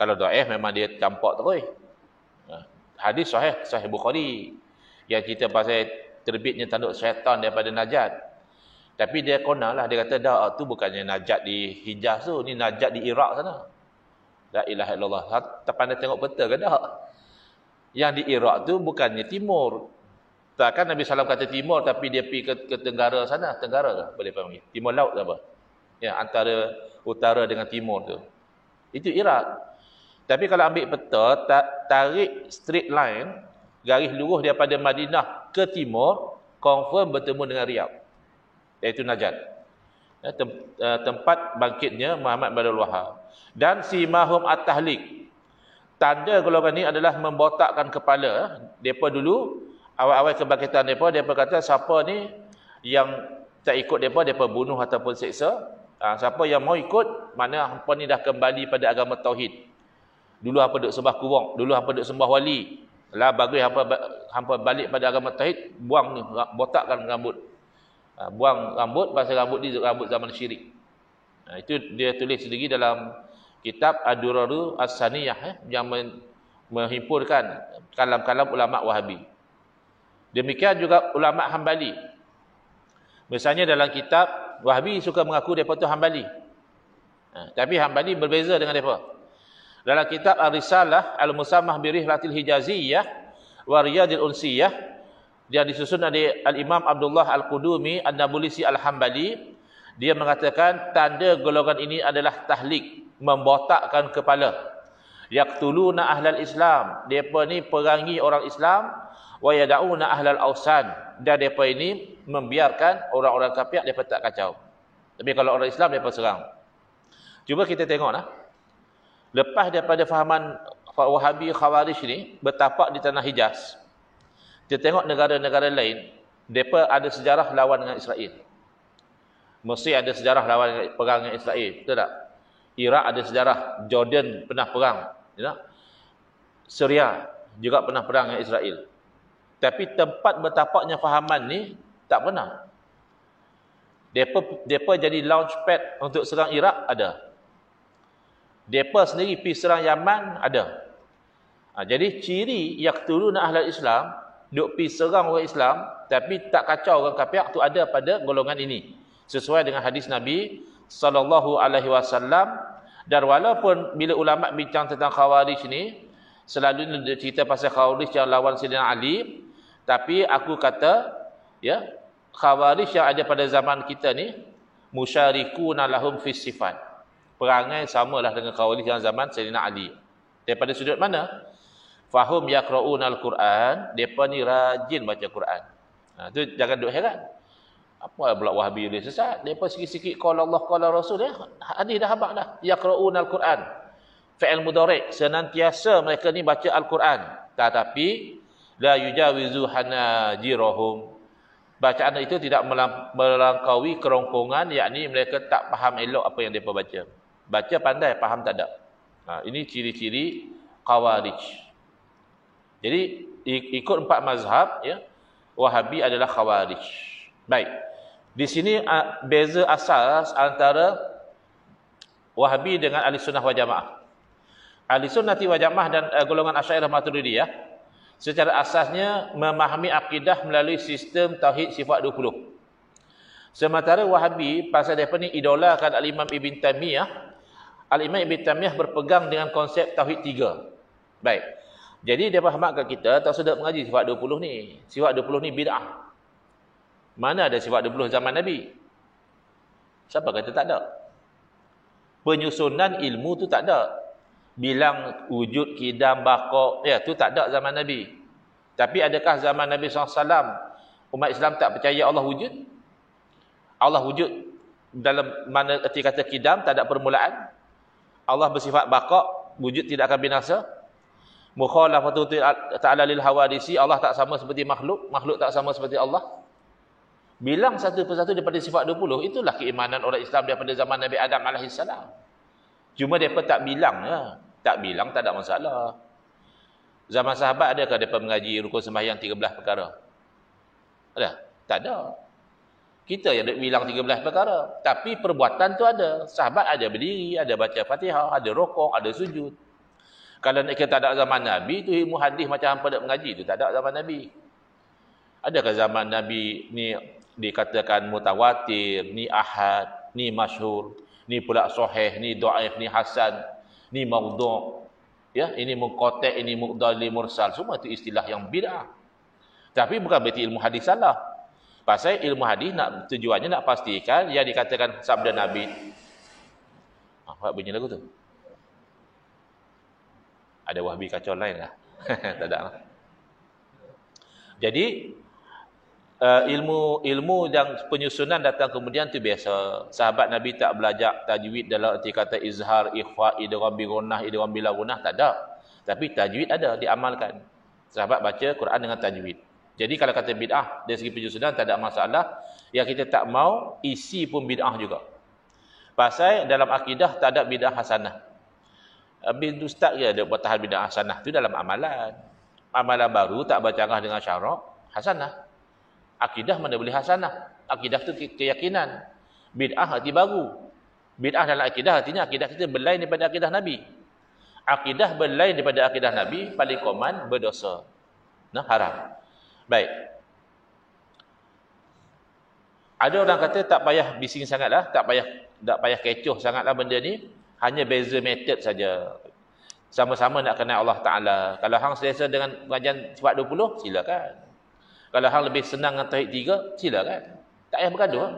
Kalau dhaif memang dia campak terus. Hadis sahih, Sahih Bukhari, yang cerita pasal terbitnya tanduk syaitan daripada Najd. Tapi dia kona lah, dia kata dah tu bukannya Najd di Hijaz tu, ni Najd di Iraq sana. La ilaha illallah. Tak pandai tengok peta ke tak? Yang di Iraq tu bukannya timur. Takkan Nabi SAW kata timur tapi dia pergi ke tenggara sana. Tenggara ke? Boleh panggil. Timur laut ke apa? Ya, antara utara dengan timur tu. Itu Iraq. Tapi kalau ambil peta, tarik straight line, garis lurus daripada Madinah ke timur, confirm bertemu dengan Riyadh. Iaitu Najd. Tempat bangkitnya Muhammad bin Abdul Wahab. Dan simahum at-tahlik. Tanda golongan ini adalah membotakkan kepala. Depa dulu, awal-awal kebangkitan depa kata siapa ni yang tak ikut depa bunuh ataupun seksa. Siapa yang mau ikut, mana hampa ni dah kembali pada agama tauhid. Dulu hampa duk sembah kurang, dulu hampa duk sembah wali. Lah bagi hampa balik pada agama tauhid, buang ni, botakkan rambut. Buang rambut, pasal rambut ni rambut zaman syirik. Itu dia tulis sendiri dalam kitab Ad-Duraru As-Saniyah yang menghimpunkan kalam-kalam ulama Wahabi. Demikian juga ulama Hambali. Misalnya dalam kitab Wahabi suka mengaku mereka tu Hambali. Tapi Hambali berbeza dengan mereka. Dalam kitab Ar-Risalah Al-Musammah Birihlatil Hijaziyah wa Riyadil Unsiyah, dia disusun oleh Al-Imam Abdullah Al-Qudumi An-Nabulisi Al-Hambali, dia mengatakan tanda golongan ini adalah tahlik, membotakkan kepala. Yaqtuluna ahlal Islam, mereka ni perangi orang Islam, wa yad'una ahlal awsan, dan mereka ini membiarkan orang-orang kafir mereka tak kacau. Tapi kalau orang Islam mereka serang. Cuba kita tengoklah. Lepas daripada fahaman Wahabi Khawarij ni bertapak di tanah Hijaz, kita tengok negara-negara lain, mereka ada sejarah lawan dengan Israel. Mesir ada sejarah lawan perang dengan Israel, betul tak? Iraq ada sejarah, Jordan pernah perang, ya? Syria juga pernah perang dengan Israel. Tapi tempat bertapaknya fahaman ni tak pernah. Depa jadi launchpad untuk serang Iraq ada. Depa sendiri pergi serang Yaman ada. Jadi ciri yaqtuluna ahlal Islam, duk pergi serang orang Islam tapi tak kacau orang kafir, tu ada pada golongan ini. Sesuai dengan hadis Nabi sallallahu alaihi wasallam. Dan walaupun bila ulama bincang tentang Khawarij ni, selalu dia cerita pasal Khawarij yang lawan Sayyidina Ali, tapi aku kata, ya, Khawarij yang ada pada zaman kita ni musyarikuna lahum fis sifat. Perangai samalah dengan Khawarij yang zaman Sayyidina Ali. Daripada sudut mana? Fahum yaqra'una al-Quran, depa ni rajin baca Quran. Tu jangan duk heran. Apa pula Wahabi dia sesat? Depa sikit-sikit qala Allah qala Rasul dia. Hadis dah habaq dah. Yaqra'una al-Quran. Fi'il mudhari', senantiasa mereka ni baca Al-Quran. Tetapi la yujawizu hanajirahum, Bacaan itu tidak melangkaui kerongkongan, yakni mereka tak faham elok apa yang mereka baca. Baca pandai, faham tak ada. Ini ciri-ciri Khawarij. Jadi ikut 4 mazhab, ya, Wahabi adalah Khawarij. Baik. Di sini beza asas antara Wahabi dengan Ahli Sunnah wal Jamaah. Ahli Sunnati wal Jamaah dan golongan Asy'ariyah Maturidiyah secara asasnya memahami akidah melalui sistem tauhid sifat 20. Sementara Wahabi pasal mereka ni idolakan Al-Imam Ibn Taymiyah, Al-Imam Ibn Taymiyah berpegang dengan konsep tauhid 3. Baik. Jadi dia faham kat kita tak sedap mengaji sifat 20 ni. Sifat 20 ni bid'ah. Mana ada sifat 20 zaman Nabi? Siapa kata tak ada? Penyusunan ilmu tu tak ada. Bilang wujud, kidam, baqa, ya tu tak ada zaman Nabi. Tapi adakah zaman Nabi SAW umat Islam tak percaya Allah wujud? Allah wujud dalam mana erti kata kidam, tak ada permulaan. Allah bersifat baqa, wujud tidak akan binasa. Mukhalafatu ta'ala lil hawadisi, Allah tak sama seperti makhluk, makhluk tak sama seperti Allah. Bilang satu persatu daripada sifat 20, itulah keimanan orang Islam daripada zaman Nabi Adam AS. Cuma mereka tak bilang, ya. Tak bilang tak ada masalah. Zaman sahabat adakah mereka mengaji rukun sembahyang 13 perkara? Ada? Tak ada. Kita yang nak bilang 13 perkara. Tapi perbuatan tu ada. Sahabat ada berdiri, ada baca Fatihah, ada rokok, ada sujud. Kalau kita tak ada zaman Nabi, tu ilmu hadis macam hampa nak mengaji tu tak ada zaman Nabi. Adakah zaman Nabi ni dikatakan mutawatir, ni ahad, ni masyhur, ni pula sahih, ni dhaif, ni hasan, ni maudhu'. Ya, ini munqati', ini mu'dali mursal. Semua itu istilah yang bid'ah. Tapi bukan berarti ilmu hadis salah. Pasal ilmu hadis nak tujuannya nak pastikan yang dikatakan sabda Nabi. Apa bunyi lagu tu? Ada Wahabi kacau lain lah. Tak ada lah. Jadi ilmu dan penyusunan datang kemudian tu biasa. Sahabat Nabi tak belajar tajwid dalam arti kata izhar, ikhfa, idgham bi gunnah, idgham bila gunnah, tak ada. Tapi tajwid ada, diamalkan. Sahabat baca Quran dengan tajwid. Jadi kalau kata bid'ah dari segi penyusunan tak ada masalah. Yang kita tak mau isi pun bid'ah juga. Pasal dalam akidah tak ada bid'ah hasanah. Habis ustaz ke ada buat tahal bid'ah hasanah tu dalam amalan. Amalan baru tak bercanggah dengan syarak hasanah. Akidah mana boleh hasanah? Akidah tu keyakinan. Bid'ah arti baru. Bid'ah dalam akidah artinya akidah kita berlain daripada akidah Nabi. Akidah berlain daripada akidah Nabi, paling koman berdosa. Nah, haram. Baik. Ada orang kata tak payah bising sangatlah, tak payah kecoh sangatlah benda ni, hanya beza metod saja. Sama-sama nak kenal Allah Taala. Kalau hang selesa dengan pengajian sifat 20, silakan. Kalau hang lebih senang dengan tauhid 3, silakan. Tak payah bergaduh.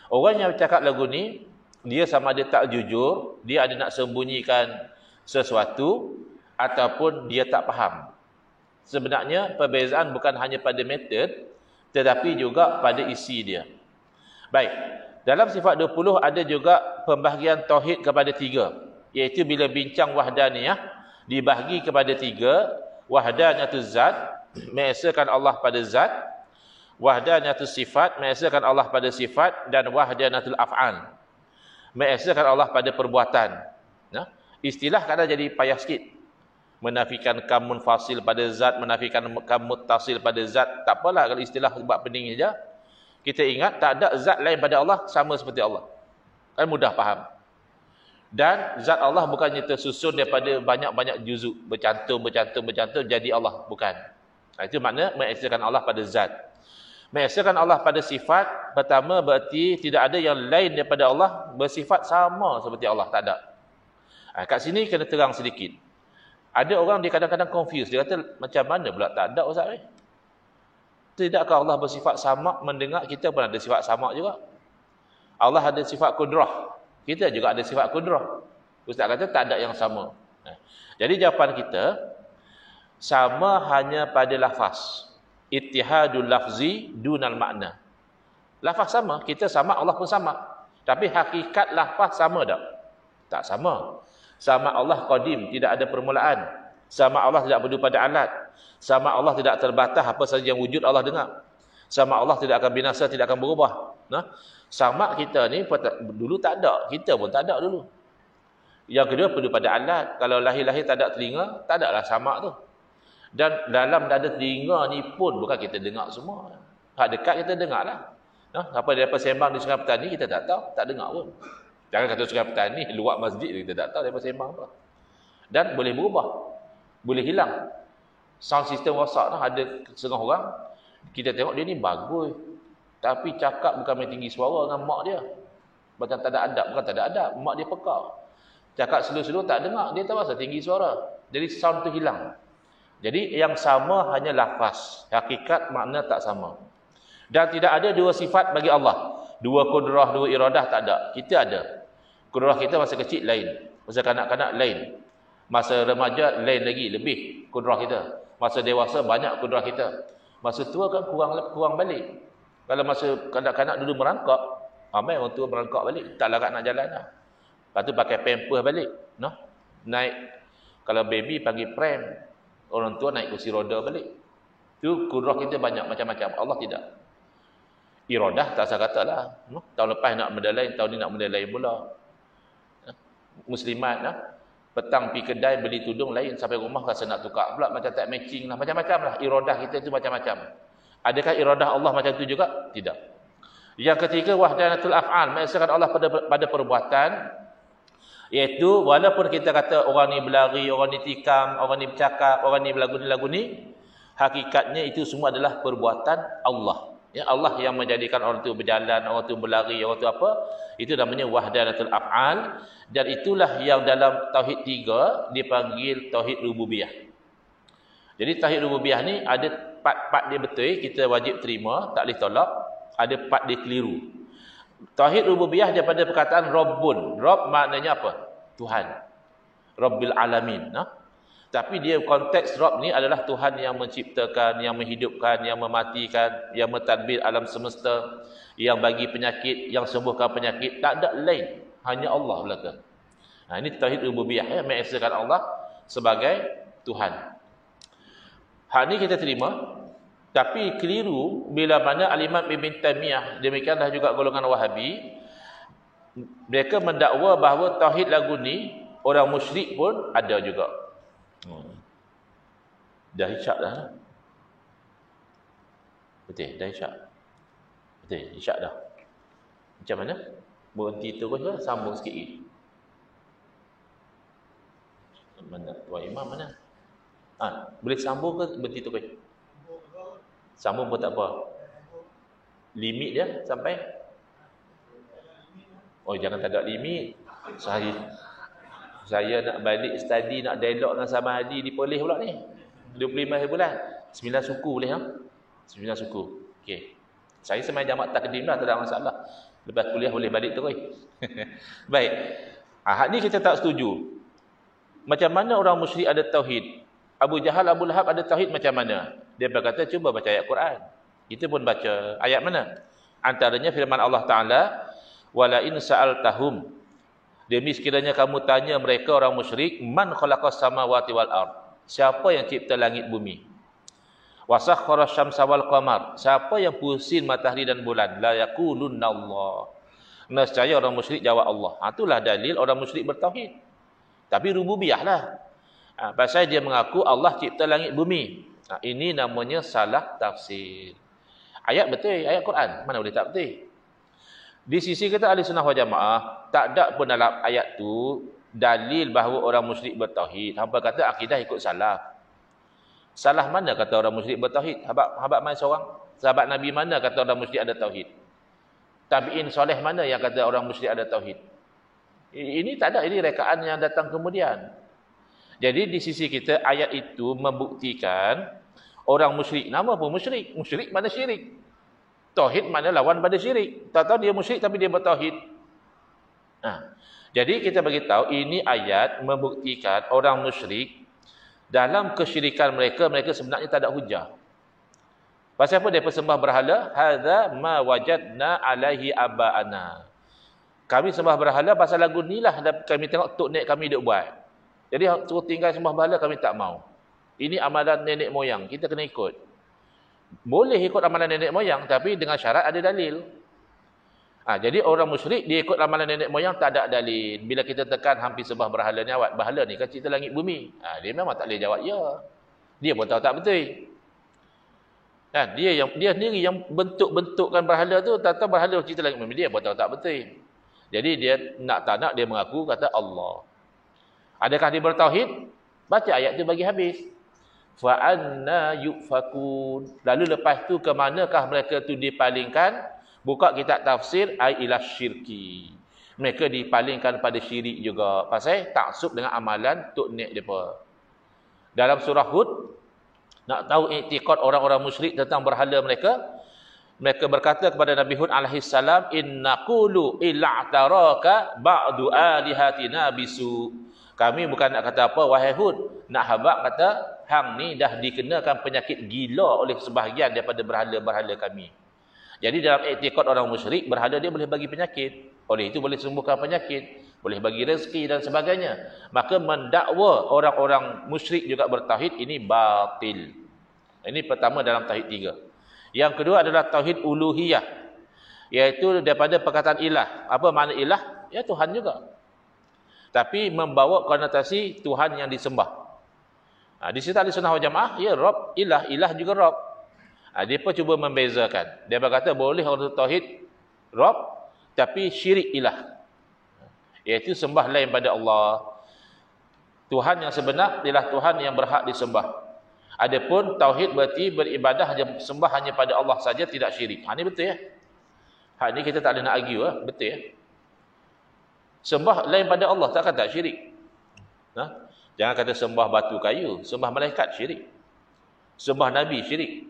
Orang yang bercakap lagu ni, dia sama ada tak jujur, dia ada nak sembunyikan sesuatu ataupun dia tak faham. Sebenarnya perbezaan bukan hanya pada metod, tetapi juga pada isi dia. Baik, dalam sifat 20 ada juga pembahagian tauhid kepada 3, iaitu bila bincang wahdaniyah dibahagi kepada 3, wahdaniyatus zat, mengesakan Allah pada zat, wahdaniyatus sifat, mengesakan Allah pada sifat, dan wahdaniyatul af'al, mengesakan Allah pada perbuatan. Nah, istilah kadang jadi payah sikit. Menafikan kam munfasil pada zat, menafikan kam muttasil pada zat. Tak apalah kalau istilah buat pening saja. Kita ingat tak ada zat lain pada Allah sama seperti Allah. Kan mudah faham. Dan zat Allah bukannya tersusun daripada banyak-banyak juzuk, bercantum jadi Allah, bukan. Itu makna mengesakan Allah pada zat. Mengesakan Allah pada sifat, pertama berarti tidak ada yang lain daripada Allah bersifat sama seperti Allah, tak ada. Kat sini kena terang sedikit. Ada orang dia kadang-kadang confuse. Dia kata, macam mana pula tak ada Ustaz? Tidakkah Allah bersifat sama mendengar? Kita pun ada sifat sama juga. Allah ada sifat kudrah. Kita juga ada sifat kudrah. Ustaz kata tak ada yang sama. Jadi jawapan kita, sama hanya pada lafaz. Ittihadul lafzi dunal makna. Lafaz sama, kita sama, Allah pun sama. Tapi hakikat lafaz sama tak? Tak sama. Sama Allah qadim, tidak ada permulaan. Sama Allah tidak perlu pada alat. Sama Allah tidak terbatas apa saja yang wujud Allah dengar. Sama Allah tidak akan binasa, tidak akan berubah. Nah, sama kita ni dulu tak ada, kita pun tak ada dulu. Yang kedua perlu pada alat. Kalau lahir-lahir tak ada telinga, tak ada lah samak tu. Dan dalam dada telinga ni pun bukan kita dengar semua. Hak dekat kita dengar lah. Nah, apa dia sembang di Sungai Petani kita tak tahu, tak dengar pun. Jangan kata Sungai Petani luar masjid kita tak tahu dia sembang apa. Dan boleh berubah. Boleh hilang. Sound system rosak tu ada setengah orang. Kita tengok dia ni bagus. Tapi cakap bukan main tinggi suara dengan mak dia. Macam tak ada adab. Bukan tak ada adab. Mak dia pekak. Cakap slow-slow tak dengar. Dia tak rasa tinggi suara. Jadi sound tu hilang. Jadi yang sama hanya lafaz. Hakikat makna tak sama. Dan tidak ada dua sifat bagi Allah. Dua kudrah, dua iradah tak ada. Kita ada. Kudrah kita masa kecil lain. Masa kanak-kanak lain. Masa remaja lain lagi. Lebih kudrah kita. Masa dewasa banyak kudrah kita. Masa tua kan kurang balik. Kalau masa kanak-kanak dulu merangkak, ramai orang tua merangkak balik. Tak larat nak jalan lah. Lepas tu pakai pampers balik. No? Naik. Kalau baby panggil pram. Orang tua naik kursi roda balik. Tu kudrah kita banyak macam-macam. Allah tidak. Iradah tak saya kata lah. No? Tahun lepas nak benda lain, tahun ni nak benda lain pula. Muslimat lah. Petang pergi kedai beli tudung lain, sampai rumah rasa nak tukar pula, macam tak matching lah. Macam-macam lah. Iradah kita tu macam-macam. Adakah iradah Allah macam tu juga? Tidak. Yang ketiga, wahdanatul af'al. Mengesahkan Allah pada perbuatan. Iaitu, walaupun kita kata orang ni berlari, orang ni tikam, orang ni bercakap, orang ni berlagu ni, hakikatnya itu semua adalah perbuatan Allah. Ya, Allah yang menjadikan orang tu berjalan, orang tu berlari, orang tu apa. Itu namanya wahdanatul af'al. Dan itulah yang dalam Tauhid 3 dipanggil Tauhid Rububiyah. Jadi Tauhid Rububiyah ni ada part-part dia betul, kita wajib terima, tak boleh tolak. Ada part dia keliru. Tauhid Rububiyah daripada perkataan Rabbun. Rabb maknanya apa? Tuhan. Rabbil Alamin. Nah? Tapi dia konteks Rabb ni adalah Tuhan yang menciptakan, yang menghidupkan, yang mematikan, yang mentadbir alam semesta, yang bagi penyakit, yang sembuhkan penyakit. Tak ada lain. Hanya Allah belaka. Nah, ini Tauhid Rububiyah. Ya? Mengesahkan Allah sebagai Tuhan. Hal ni kita terima. Tapi keliru bila mana Al-Imam Ibn Taymiyah, demikianlah juga golongan Wahabi, mereka mendakwa bahawa tauhid lagu ni orang musyrik pun ada juga. Dah isyak dah. Betul, dah isyak. Betul, isyak dah. Macam mana? Berhenti terus ke? Sambung sikit lagi. Mana? Tuan Imam mana? Boleh sambung ke berhenti terus? Sambung pun tak apa. Limit dia sampai? Oh, jangan tak ada limit. Saya nak balik study, nak dialog dengan Sama Hadi di Perlis pula ni. 25 bulan. 9 suku boleh ha? 9 suku. Okey. Saya semain jamak takdim lah, tak ada masalah. Lepas kuliah boleh balik terus. Baik. Hak ni kita tak setuju. Macam mana orang musyrik ada tauhid? Abu Jahal, Abu Lahab ada tauhid macam mana? Dia berkata, cuba baca ayat Quran. Kita pun baca ayat mana? Antaranya firman Allah Ta'ala, wala in sa'altahum. Demi sekiranya kamu tanya mereka orang musyrik, man khalaqas samawati wal ard. Siapa yang cipta langit bumi? Wasakhkhara syamsa wal qamar. Siapa yang pusing matahari dan bulan? La yaqulunna Allah. Nescaya orang musyrik jawab Allah. Itulah dalil orang musyrik bertauhid. Tapi rububiyah lah. Pasal dia mengaku Allah cipta langit bumi. Ini namanya salah tafsir. Ayat betul, ayat Quran. Mana boleh tak betul? Di sisi kita Ahli Sunnah wal Jamaah, tak ada pun dalam ayat tu dalil bahawa orang musyrik bertauhid. Hampa kata akidah ikut salaf. Salah mana kata orang musyrik bertauhid? Habat mana seorang? Sahabat Nabi mana kata orang musyrik ada tauhid? Tabi'in soleh mana yang kata orang musyrik ada tauhid? Ini tak ada, ini rekaan yang datang kemudian. Jadi di sisi kita ayat itu membuktikan orang musyrik. Nama pun musyrik. Musyrik mana syirik? Tauhid mana lawan pada syirik? Tak tahu dia musyrik tapi dia bertauhid. Jadi kita bagi tahu ini ayat membuktikan orang musyrik dalam kesyirikan mereka sebenarnya tak ada hujah. Pasal apa dia persembah berhala? Hadza ma wajadna alaihi aba'ana. Kami sembah berhala pasal lagu ni lah kami tengok tok nek kami duk buat. Jadi suruh tinggal sembah berhala kami tak mau. Ini amalan nenek moyang, kita kena ikut. Boleh ikut ramalan nenek moyang, tapi dengan syarat ada dalil. Jadi orang musyrik dia ikut ramalan nenek moyang tak ada dalil. Bila kita tekan hampir sembah berhala ni, awak berhala ni kan cipta langit bumi. Dia memang tak boleh jawab ya. Dia pun tahu tak betul. Kan? Dia sendiri yang bentuk-bentukkan berhala tu, tak tahu berhala cipta langit bumi, dia pun tahu tak betul. Jadi dia nak tak nak dia mengaku kata Allah. Adakah dia bertauhid? Baca ayat tu bagi habis. Fa anna yufakun. Lalu lepas tu ke manakah mereka tu dipalingkan? Buka kitab tafsir ai ila syirki. Mereka dipalingkan pada syirik juga. Pasal taksub dengan amalan tok nek depa. Dalam surah Hud nak tahu iktikad orang-orang musyrik tentang berhala mereka, mereka berkata kepada Nabi Hud alaihi salam, innaqulu illa taraka ba'du alihatina bisu. Kami bukan nak kata apa wahai Hud, nak habaq kata hang ni dah dikenakan penyakit gila oleh sebahagian daripada berhala-berhala kami. Jadi dalam iktikad orang musyrik, berhala dia boleh bagi penyakit. Oleh itu boleh sembuhkan penyakit, boleh bagi rezeki dan sebagainya. Maka mendakwa orang-orang musyrik juga bertauhid ini batil. Ini pertama dalam tauhid 3. Yang kedua adalah tauhid uluhiyah, iaitu daripada perkataan ilah. Apa makna ilah? Ya Tuhan juga. Tapi membawa konotasi Tuhan yang disembah. Di situ ahli sunnah wal jamaah, ya Rabb, ilah juga Rabb. Dia pun cuba membezakan. Dia berkata boleh orang tauhid Rabb, tapi syirik ilah, iaitu sembah lain pada Allah. Tuhan yang sebenar ialah Tuhan yang berhak disembah. Adapun tauhid berarti beribadah sembah hanya pada Allah saja, tidak syirik. Ini betul ya. Hak ni kita tak boleh nak argue betul ya. Sembah lain pada Allah takkan tak syirik. Jangan kata sembah batu kayu, sembah malaikat syirik. Sembah nabi syirik.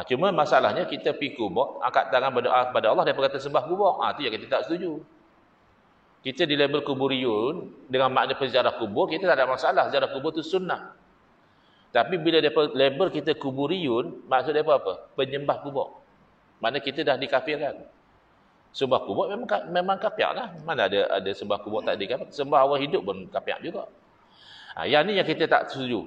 Cuma masalahnya kita pergi kubur, angkat tangan berdoa kepada Allah, dia kata sembah kubur. Itu yang kita tak setuju. Kita di label kuburiyun dengan makna penziarah kubur, kita tak ada masalah. Ziarah kubur tu sunnah. Tapi bila dia label kita kuburiyun, maksud dia apa? Penyembah kubur. Maknanya kita dah dikafirkan. Sembah kubur memang kafir lah. Mana ada sembah kubur tak dikafir? Sembah awal hidup pun kafir juga. Yang ni yang kita tak setuju.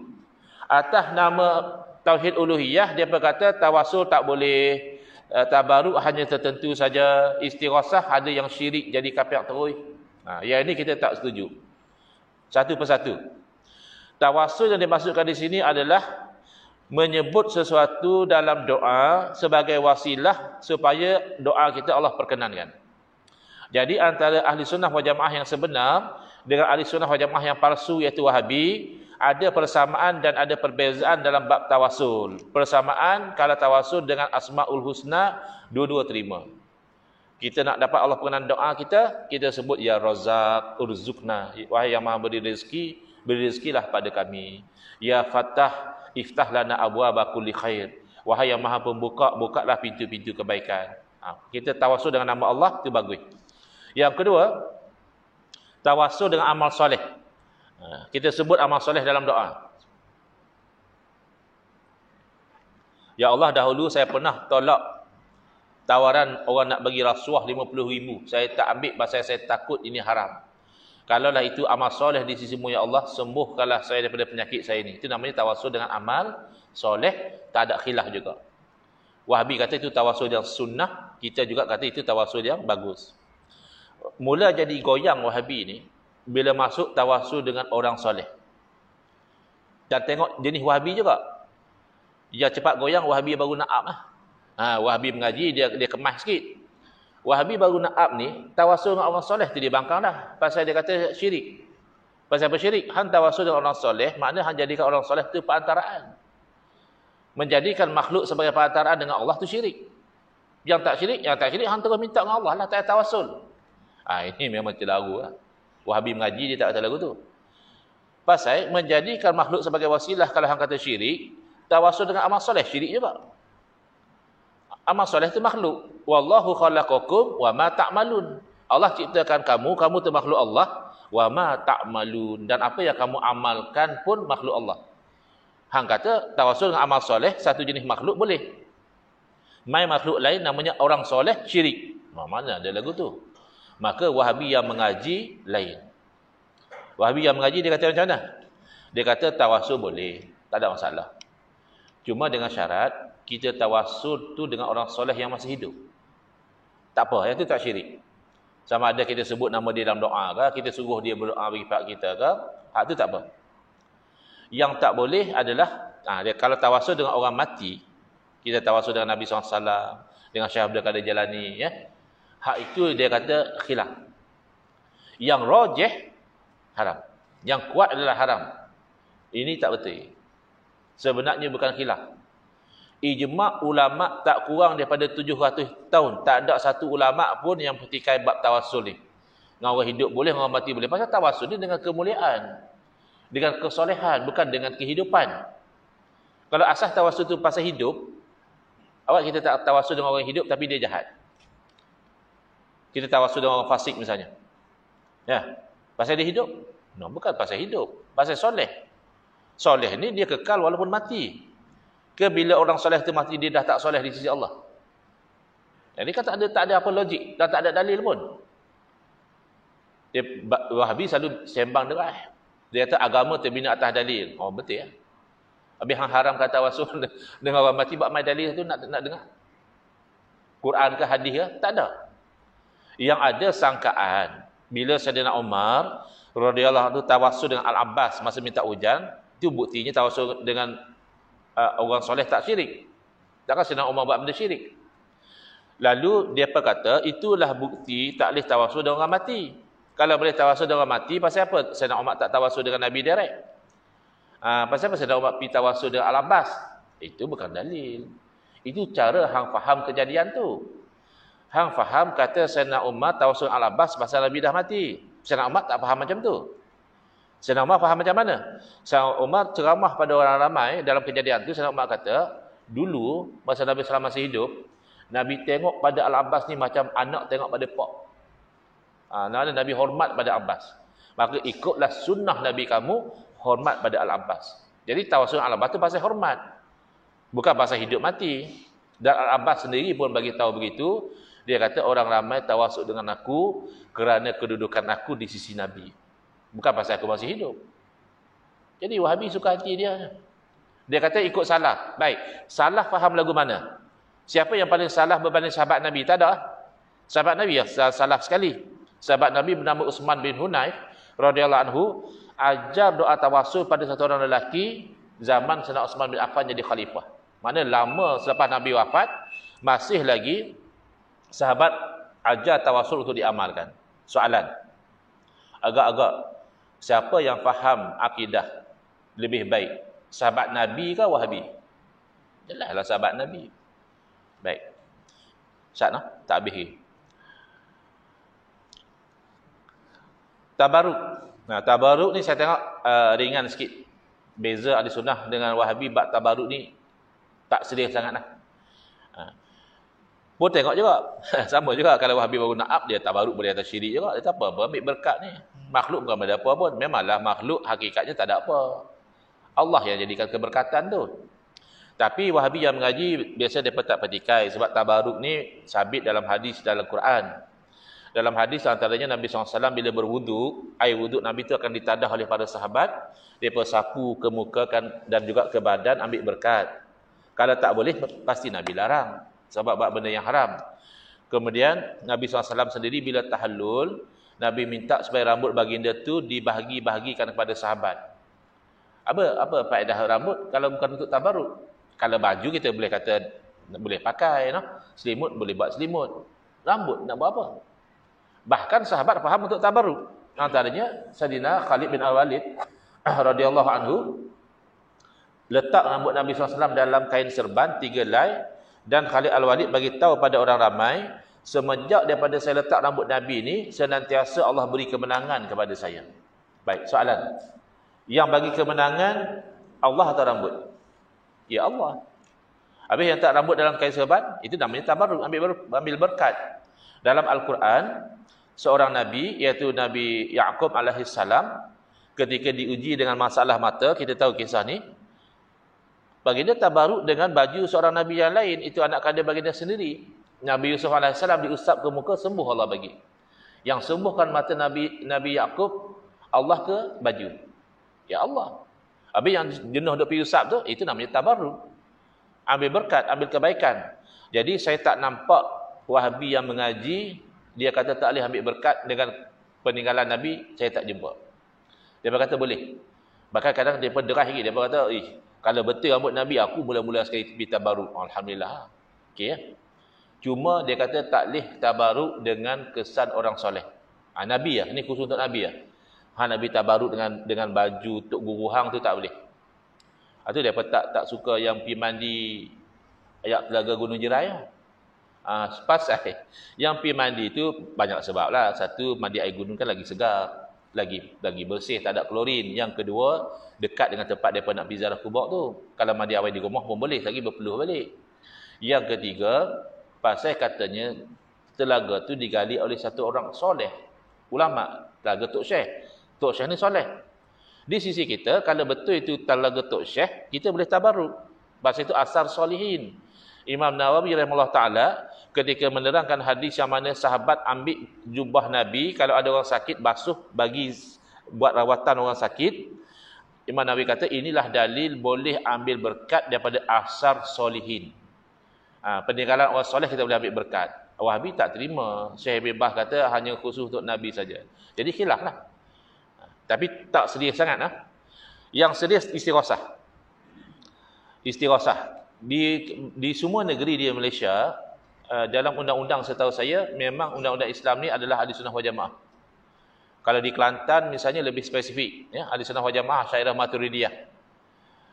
Atas nama tauhid uluhiyah, dia berkata tawasul tak boleh, tabaruk hanya tertentu saja, istighasah ada yang syirik jadi kafir terus. Yang ini kita tak setuju. Satu persatu. Tawasul yang dimaksudkan di sini adalah menyebut sesuatu dalam doa sebagai wasilah supaya doa kita Allah perkenankan. Jadi antara ahli sunnah wal jamaah yang sebenar dengan ahli sunnah wal jamaah yang palsu iaitu Wahabi, ada persamaan dan ada perbezaan dalam bab tawasul. Persamaan kalau tawasul dengan Asmaul Husna, dua-dua terima. Kita nak dapat Allah perkenan doa kita, kita sebut ya Razzaq urzuqna, wahai yang Maha beri rezeki, beri rezekilah pada kami. Ya Fattah, iftah lana abwaaba kulli khair, wahai yang Maha pembuka, bukalah pintu-pintu kebaikan. Kita tawasul dengan nama Allah, itu bagus. Yang kedua, tawasul dengan amal soleh. Kita sebut amal soleh dalam doa. Ya Allah, dahulu saya pernah tolak tawaran orang nak bagi rasuah 50,000. Saya tak ambil pasal saya takut ini haram. Kalaulah itu amal soleh di sisimu ya Allah, sembuhkanlah saya daripada penyakit saya ini. Itu namanya tawasul dengan amal soleh, tak ada khilaf juga. Wahabi kata itu tawasul yang sunnah, kita juga kata itu tawasul yang bagus. Mula jadi goyang Wahabi ni bila masuk tawasul dengan orang soleh. Dan tengok jenis Wahabi juga. Dia cepat goyang, Wahabi baru na'ab lah. Wahabi mengaji, dia kemas sikit. Wahabi baru na'ab ni, tawasul dengan orang soleh tu dia bangkang dah. Pasal dia kata syirik. Pasal apa syirik? Han tawasul dengan orang soleh, maknanya han jadikan orang soleh tu perantaraan. Menjadikan makhluk sebagai perantaraan dengan Allah tu syirik. Yang tak syirik, han terus minta dengan Allah lah, tak ada tawasul. Ini memang terlalu lah. Wahabi mengaji, dia tak kata lagu tu. Pasal menjadikan makhluk sebagai wasilah, kalau han kata syirik, tawasul dengan amal soleh, syirik juga. Amal soleh itu makhluk. Wallahu khalaqakum wa ma ta'malun. Allah ciptakan kamu tu makhluk Allah. Wa ma ta'malun. Dan apa yang kamu amalkan pun makhluk Allah. Hang kata tawasul dengan amal soleh, satu jenis makhluk boleh. Mai makhluk lain namanya orang soleh, syirik. Mana ada lagu tu? Maka Wahabi yang mengaji lain. Wahabi yang mengaji dia kata macam mana? Dia kata tawasul boleh, tak ada masalah. Cuma dengan syarat kita tawassul tu dengan orang soleh yang masih hidup. Tak apa, yang tu tak syirik. Sama ada kita sebut nama dia dalam doa ke, kita suruh dia berdoa bagi pak kita ke, hak tu tak apa. Yang tak boleh adalah dia kalau tawassul dengan orang mati, kita tawassul dengan Nabi SAW, dengan Syekh Abdul Qadir Jalani, ya. Hak itu dia kata khilaf. Yang rajih haram. Yang kuat adalah haram. Ini tak betul. Sebenarnya bukan khilaf. Ijma' ulama' tak kurang daripada 700 tahun. Tak ada satu ulama' pun yang petikai bab tawassul ni. Dengan orang hidup boleh, dengan orang mati boleh. Pasal tawassul ni dengan kemuliaan. Dengan kesolehan, bukan dengan kehidupan. Kalau asas tawassul tu pasal hidup, awak kita tak tawassul dengan orang hidup tapi dia jahat. Kita tawassul dengan orang fasik misalnya. Ya, pasal dia hidup? No, bukan pasal hidup. Pasal soleh. Soleh ni dia kekal walaupun mati. Ke bila orang soleh tu mati, dia dah tak soleh di sisi Allah. Jadi kan tak ada apa logik. Dan tak ada dalil pun. Wahabi selalu sembang deras. Dia kata agama terbina atas dalil. Oh betul ya. Habis hang haram kata tawassul dengan orang mati, buat mai dalil tu nak dengar. Quran ke hadis ke? Tak ada. Yang ada sangkaan bila Saidina Umar radhiyallahu anhu tawassul dengan Al-Abbas masa minta hujan, itu buktinya tawassul dengan orang soleh tak syirik. Takkan Saidina Umar buat benda syirik. Lalu dia kata itulah bukti tak boleh tawassul dengan orang mati. Kalau boleh tawassul dengan orang mati, pasal apa Saidina Umar tak tawassul dengan Nabi direct? Pasal apa Saidina Umar pergi tawassul dengan Al-Abbas? Itu bukan dalil. Itu cara hang faham kejadian tu. Hang faham kata Saidina Umar tawassul Al-Abbas pasal Nabi dah mati. Saidina Umar tak faham macam tu. Saidina Umar faham macam mana? Saidina Umar ceramah pada orang ramai dalam kejadian tu. Saidina Umar kata, dulu masa Nabi SAW masih hidup, Nabi tengok pada Al-Abbas ni macam anak tengok pada pak. Nabi hormat pada Abbas. Maka ikutlah sunnah Nabi kamu, hormat pada Al-Abbas. Jadi tawassul Al-Abbas tu pasal hormat. Bukan pasal hidup mati. Dan Al-Abbas sendiri pun bagi tahu begitu. Dia kata orang ramai tawassul dengan aku kerana kedudukan aku di sisi Nabi. Bukan pasal aku masih hidup. Jadi Wahabi suka hati dia. Dia kata ikut salaf. Baik, salaf faham lagu mana? Siapa yang paling salaf berbanding sahabat Nabi? Tak ada. Sahabat Nabi ya salaf sekali. Sahabat Nabi bernama Utsman bin Hunayf radhiyallahu anhu ajar doa tawassul pada satu orang lelaki zaman Sayyidina Utsman bin Affan jadi khalifah. Mana lama selepas Nabi wafat masih lagi sahabat ajar tawassul untuk diamalkan. Soalan. Agak-agak siapa yang faham akidah lebih baik? Sahabat Nabi ke Wahabi? Jelaslah sahabat Nabi. Baik. Syakna, tak habis. Tabaruk. Nah, tabaruk ni saya tengok ringan sikit. Beza ahli sunnah dengan Wahabi bab tabaruk ni tak serius sangatlah. Pun tengok juga. Sama juga kalau Wahabi baru nak up, dia tabaruk boleh atas syirik juga. Dia tak apa, ambil berkat ni. Makhluk bukan ada apa pun. Memanglah makhluk hakikatnya tak ada apa. Allah yang jadikan keberkatan tu. Tapi Wahabi yang mengaji biasa dia tak petikai sebab tabaruk ni sabit dalam hadis dalam Quran. Dalam hadis antaranya Nabi SAW bila berwuduk, air wuduk Nabi itu akan ditadah oleh para sahabat. Mereka sapu ke muka dan juga ke badan ambil berkat. Kalau tak boleh, pasti Nabi larang. Sebab buat benda yang haram. Kemudian Nabi SAW sendiri bila tahallul, Nabi minta supaya rambut baginda tu dibahagi-bahagikan kepada sahabat. Apa faedah rambut kalau bukan untuk tabaruk? Kalau baju kita boleh kata boleh pakai, no? Selimut boleh buat selimut. Rambut nak buat apa? Bahkan sahabat faham untuk tabarruk. Antaranya Sayyidina Khalid bin Al-Walid radhiyallahu anhu letak rambut Nabi SAW dalam kain serban 3 helai dan Khalid Al-Walid bagi tahu pada orang ramai, semenjak daripada saya letak rambut Nabi ni senantiasa Allah beri kemenangan kepada saya. Baik, soalan. Yang bagi kemenangan Allah atau rambut? Ya Allah. Habis yang letak rambut dalam kain serban itu namanya tabarruk, ambil berkat. Dalam Al-Quran seorang Nabi, iaitu Nabi Ya'qub alaihissalam, ketika diuji dengan masalah mata, kita tahu kisah ni, baginda tabaruk dengan baju seorang Nabi yang lain, itu anak kandung baginda sendiri. Nabi Yusuf alaihissalam diusap ke muka, sembuh Allah bagi. Yang sembuhkan mata Nabi Ya'qub, Allah ke baju? Ya Allah. Habis yang jenuh duk pergi usap tu, itu namanya tabaruk. ambil berkat, ambil kebaikan. Jadi saya tak nampak Wahabi yang mengaji, dia kata tak boleh ambil berkat dengan peninggalan Nabi, saya tak jumpa. Dia kata boleh. Bahkan kadang dia derah lagi, dia kata, kalau betul rambut Nabi, aku mula-mula sekali pergi tabaruk. Alhamdulillah. Okey ya. Cuma dia kata tak boleh tabaruk dengan kesan orang soleh. Nabi ya, ini khusus untuk Nabi ya. Nabi tabaruk dengan baju Tok Guru Hang tu tak boleh. Itu dia tak suka yang pergi mandi ayat Telaga Gunung Jerai. Pasal yang pergi mandi tu banyak sebab lah. Satu, mandi air gunung kan lagi segar, lagi bersih, tak ada klorin. Yang kedua, dekat dengan tempat mereka nak pergi ziarah kubur tu. Kalau mandi awal di rumah pun boleh, lagi berpeluh balik. Yang ketiga, pasal katanya telaga tu digali oleh satu orang soleh, ulama, Telaga Tok Syekh. Tok Syekh ni soleh. Di sisi kita, kalau betul itu Telaga Tok Syekh, kita boleh tabaruk. Pasal itu asar solihin. Imam Nawawi rahimahullah ta'ala ketika menerangkan hadis yang mana sahabat ambil jubah Nabi, kalau ada orang sakit basuh bagi buat rawatan orang sakit, Imam Nawawi kata inilah dalil boleh ambil berkat daripada asar solihin. Peninggalan orang soleh kita boleh ambil berkat. Wahabi tak terima. Syekh Bebas kata hanya khusus untuk Nabi saja. Jadi khilaf lah. Tapi tak serius sangat lah. Yang serius istighosah. Istighosah. Di semua negeri di Malaysia, dalam undang-undang setahu saya, memang undang-undang Islam ni adalah Ahli Sunnah wal Jamaah. Kalau di Kelantan misalnya lebih spesifik, ya, Ahli Sunnah wal Jamaah, Asy'ariyah Maturidiyah.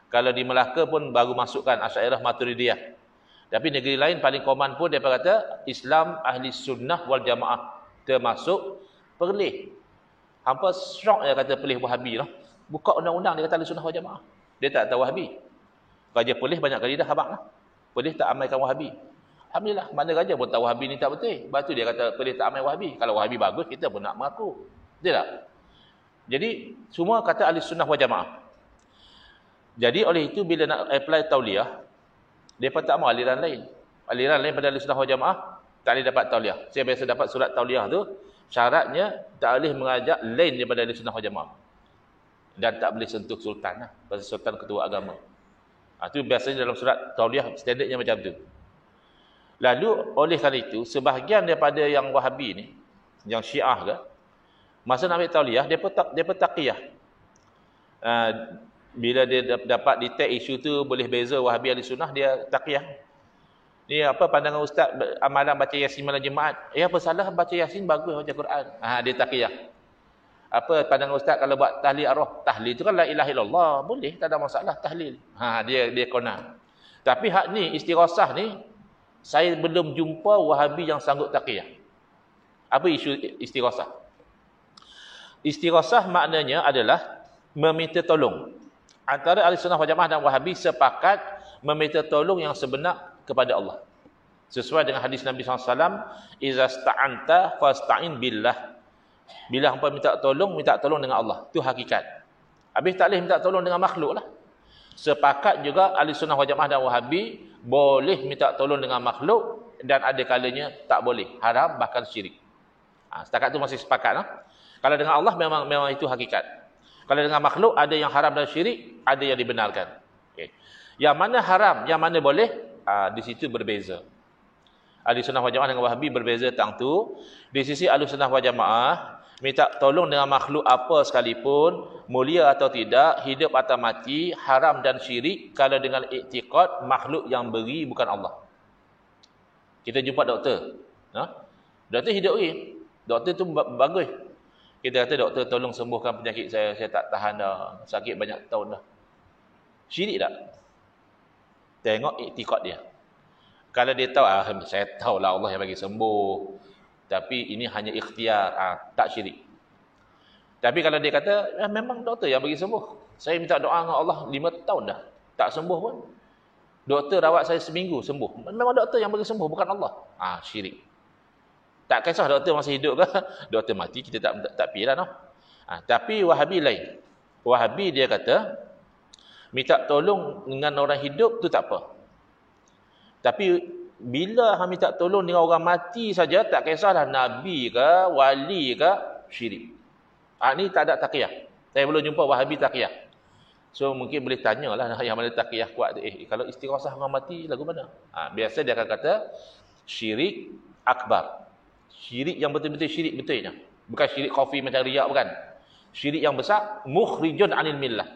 Kalau di Melaka pun baru masukkan Asy'ariyah Maturidiyah. Tapi negeri lain paling common pun dia kata Islam Ahli Sunnah wal Jamaah, termasuk Perlis. Hampa syok dia kata Perlis Wahabi lah. Buka undang-undang dia kata Ahli Sunnah wal Jamaah. Dia tak tahu Wahabi. Raja Perlis banyak kali dah habaq lah. Perlis tak amaikan Wahabi. Alhamdulillah, mana raja pun tahu Wahabi ni tak betul. Lepas tu dia kata Perlis tak amai Wahabi. Kalau Wahabi bagus, kita pun nak mengaku. Betul tak? Jadi, semua kata Ahli Sunnah wal Jamaah. Jadi, oleh itu bila nak apply tauliah, dia tak mau aliran lain. Aliran lain pada Ahli Sunnah wal Jamaah, tak boleh dapat tauliah. Saya biasa dapat surat tauliah tu, syaratnya tak boleh mengajak lain daripada Ahli Sunnah wal Jamaah. Dan tak boleh sentuh sultan lah. Pasal sultan ketua agama. Itu biasanya dalam surat tauliah standardnya macam tu. Lalu oleh kerana itu, sebahagian daripada yang Wahabi ni, yang Syiah ke, masa nak ambil tauliah, dia pun taqiyah. Bila dia dapat detect isu tu boleh beza Wahabi Ahli Sunnah, dia taqiyah. Ni apa pandangan ustaz amalan baca Yasin malam Jumaat? Apa salah baca Yasin, bagus baca Quran. Dia taqiyah. Apa pandangan ustaz kalau buat tahlil arwah? Tahlil tu kan la ilaha illallah, boleh, tak ada masalah tahlil. Dia kona. Tapi hak ni istighosah ni saya belum jumpa Wahabi yang sanggup taqiyah. Apa isu istighosah? Istighosah maknanya adalah meminta tolong. Antara Ahli Sunnah wal Jamaah dan Wahabi sepakat meminta tolong yang sebenar kepada Allah. Sesuai dengan hadis Nabi SAW, "Iza sta'anta fasta'in billah." Bila hampa minta tolong dengan Allah. Itu hakikat. Habis tak boleh minta tolong dengan makhluk lah. Sepakat juga Ahli Sunnah wal Jamaah dan Wahabi boleh minta tolong dengan makhluk dan ada kalanya tak boleh. Haram, bahkan syirik. Setakat tu masih sepakat lah. Kalau dengan Allah memang itu hakikat. Kalau dengan makhluk ada yang haram dan syirik, ada yang dibenarkan. Okay. Yang mana haram, yang mana boleh, di situ berbeza. Ahli Sunnah wal Jamaah dengan Wahabi berbeza tentang tu. Di sisi Ahli Sunnah wal Jamaah, minta tolong dengan makhluk apa sekalipun, mulia atau tidak, hidup atau mati, haram dan syirik kalau dengan iktiqad makhluk yang beri bukan Allah. Kita jumpa doktor. Doktor hidup lagi. Doktor tu bagus. Kita kata doktor tolong sembuhkan penyakit saya tak tahan dah. Sakit banyak tahun dah. Syirik tak? Tengok iktiqad dia. Kalau dia tahu, saya tahulah Allah yang bagi sembuh. Tapi ini hanya ikhtiar, tak syirik. Tapi kalau dia kata, memang doktor yang bagi sembuh. Saya minta doa dengan Allah 5 tahun dah. Tak sembuh pun. Doktor rawat saya seminggu sembuh. Memang doktor yang bagi sembuh, bukan Allah. Syirik. Tak kisah doktor masih hidup ke, doktor mati, kita tak pergi lah. No? Tapi Wahabi lain. Wahabi dia kata, minta tolong dengan orang hidup tu tak apa. Tapi bila minta tolong dengan orang mati saja, tak kisahlah Nabi ke, wali ke, syirik. Ni tak ada taqiyah. Saya belum jumpa Wahabi taqiyah. So mungkin boleh tanyalah yang mana taqiyah kuat tu, kalau istighosah orang mati lagu mana? Biasa dia akan kata syirik akbar. Syirik yang betul-betul syirik betulnya. Bukan syirik khafi macam riak, bukan. Syirik yang besar, mukhrijun anil millah.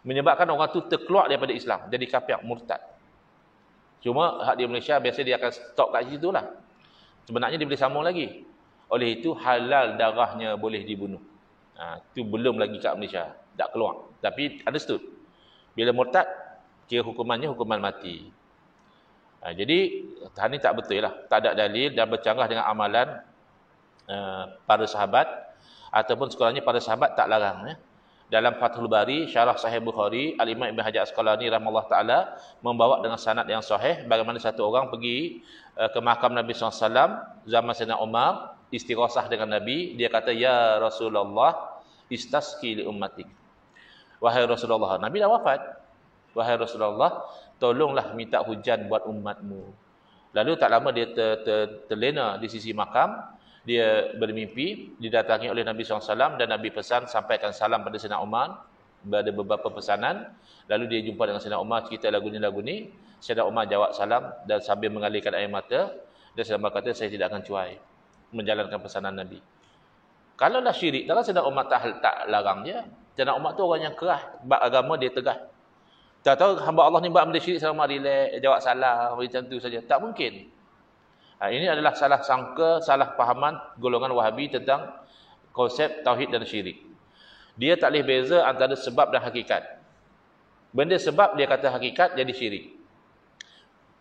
Menyebabkan orang tu terkeluar daripada Islam, jadi kafir, murtad. Cuma hak di Malaysia biasa dia akan stop kat situ lah. Sebenarnya dia boleh sambung lagi. Oleh itu halal darahnya boleh dibunuh. Itu belum lagi kat Malaysia, tak keluar. Tapi understood. Bila murtad, kira hukumannya hukuman mati. Jadi hal ni tak betul lah. Tak ada dalil dan bercanggah dengan amalan para sahabat, ataupun sekurang-kurangnya para sahabat tak larang. Dalam Fathul Bari, Syarah Sahih Bukhari, Al-Imam Ibn Hajar Asqalani rahimahullah ta'ala membawa dengan sanad yang sahih bagaimana satu orang pergi ke makam Nabi SAW zaman Sayyidina Umar, istighosah dengan Nabi. Dia kata, ya Rasulullah, istasqi li ummatik. Wahai Rasulullah, Nabi dah wafat. Wahai Rasulullah, tolonglah minta hujan buat umatmu. Lalu tak lama dia terlena di sisi makam. Dia bermimpi, didatangi oleh Nabi SAW dan Nabi pesan sampaikan salam pada Sayyidina Umar. Ada beberapa pesanan. Lalu dia jumpa dengan Sayyidina Umar, cerita lagu ni. Sayyidina Umar jawab salam dan sambil mengalirkan air mata. Dan Sayyidina Umar kata, saya tidak akan cuai menjalankan pesanan Nabi. Kalau dah syirik, kalau Sayyidina Umar tak larang dia. Sayyidina Umar tu orang yang keras, bab agama dia tegas. Tak tahu hamba Allah ni buat benda syirik, Sayyidina Umar relax, jawab salam macam tu saja. Tak mungkin. Ini adalah salah sangka, salah fahaman golongan Wahabi tentang konsep tauhid dan syirik. Dia tak boleh beza antara sebab dan hakikat. Benda sebab dia kata hakikat jadi syirik.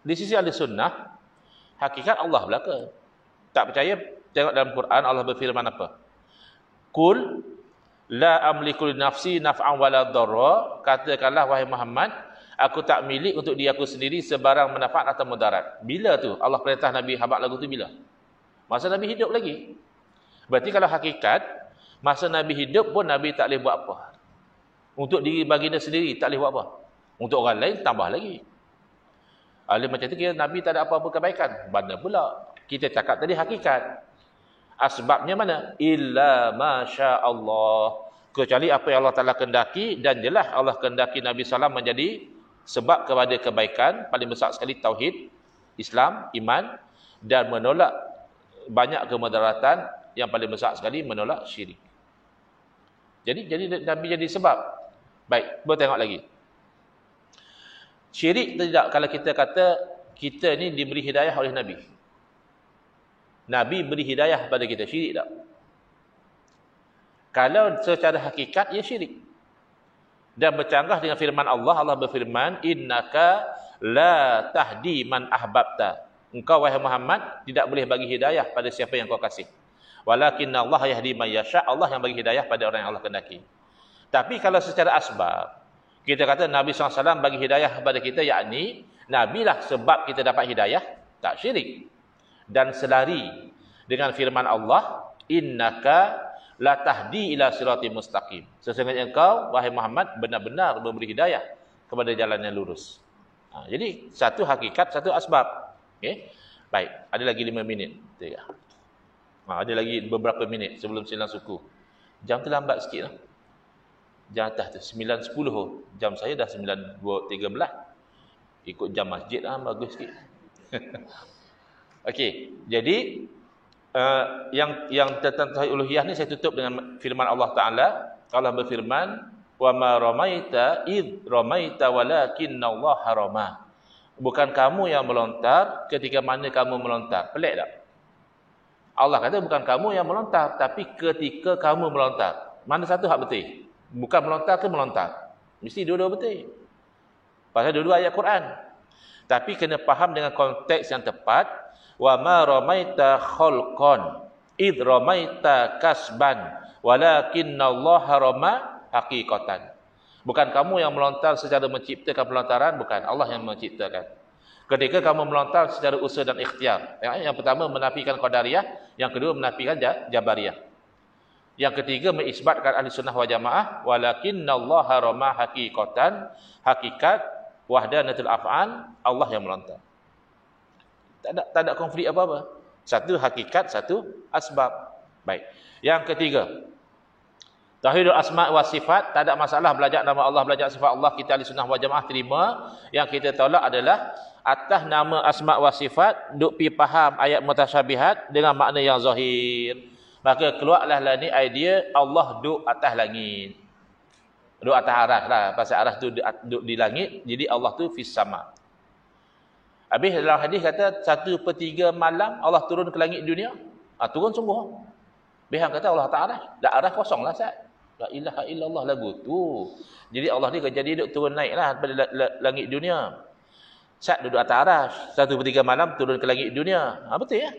Di sisi ahli sunnah, hakikat Allah belaka. Tak percaya, tengok dalam Quran Allah berfirman apa? Qul la amliku li nafsi naf'an wala dharra. Katakanlah wahai Muhammad, aku tak milik untuk diri aku sendiri sebarang manfaat atau mudarat. Bila tu Allah perintah Nabi habaq lagu tu bila? Masa Nabi hidup lagi. Berarti kalau hakikat, masa Nabi hidup pun Nabi tak boleh buat apa. Untuk diri baginda sendiri tak boleh buat apa. Untuk orang lain tambah lagi. Macam tu kira Nabi tak ada apa-apa kebaikan. Mana pula? Kita cakap tadi hakikat. Asbabnya mana? Illa masya Allah. Kecuali apa yang Allah Ta'ala kendaki, dan jelas Allah kendaki Nabi SAW menjadi sebab kepada kebaikan, paling besar sekali tauhid, Islam, iman, dan menolak banyak kemudaratan, yang paling besar sekali menolak syirik. Jadi Nabi jadi sebab. Baik, kita tengok lagi. Syirik tidak kalau kita kata kita ni diberi hidayah oleh Nabi. Nabi beri hidayah pada kita, syirik tak? Kalau secara hakikat, ia syirik. Dan bercanggah dengan firman Allah. Allah berfirman, innaka la tahdi man ahbabta. Engkau wahai Muhammad tidak boleh bagi hidayah pada siapa yang kau kasih. Walakinna Allah yahdi man yasha. Allah yang bagi hidayah pada orang yang Allah kehendaki. Tapi kalau secara asbab, kita kata Nabi SAW bagi hidayah kepada kita, yakni Nabi lah sebab kita dapat hidayah, tak syirik. Dan selari dengan firman Allah, innaka la tahdi ila siratim mustaqim. Sesungguhnya engkau wahai Muhammad benar-benar memberi hidayah kepada jalan yang lurus. Jadi satu hakikat, satu asbab. Okey. Baik, ada lagi 5 minit. Ada lagi beberapa minit sebelum silang suku. Jam tu lambat sikitlah. Jam atas tu 9.10. Jam saya dah 9.13. Ikut jam masjid lah, bagus sikit. Okey, jadi yang tentang tauhid uluhiyah ni saya tutup dengan firman Allah Taala. Allah berfirman, "Wa ma ramaita id ramaita walakinnallaha rama." Bukan kamu yang melontar ketika mana kamu melontar. Pelik tak? Allah kata bukan kamu yang melontar, tapi ketika kamu melontar. Mana satu hak betul? Bukan melontar ke melontar? Mesti dua-dua betul. Pasal dua-dua ayat Quran. Tapi kena faham dengan konteks yang tepat. Wa ma ramaita khalqan id ramaita kasban walakinnallaha rama haqiqatan. Bukan kamu yang melontar secara menciptakan pelontaran, bukan, Allah yang menciptakan. Ketika kamu melontar secara usaha dan ikhtiar. Yang pertama menafikan qadariyah, yang kedua menafikan jabariyah. Yang ketiga mengisbatkan ahli sunnah wal jamaah, walakinnallaha rama haqiqatan, hakikat wahdanatul af'al, Allah yang melontar. Tak ada konflik apa-apa. Satu hakikat, satu asbab. Baik. Yang ketiga, Tauhidul asma' wa sifat, tak ada masalah belajar nama Allah, belajar sifat Allah, kita ahli sunnah wal jamaah terima. Yang kita tolak adalah atas nama asma' wa sifat duk pi faham ayat mutasyabihat dengan makna yang zahir. Maka keluarlah lah ni idea Allah duk atas langit. Duk atas aras lah, pasal aras tu duk di langit, jadi Allah tu fis sama. Habis dalam hadis kata 1/3 malam Allah turun ke langit dunia. Turun sungguh. Behang kata Allah tak aras. Tak aras kosong lah Ustaz. La ilaha illallah lagu tu. Jadi Allah ni jadi duk turun naik lah pada langit dunia. Sat duduk atas aras. 1/3 malam turun ke langit dunia. Betul ya?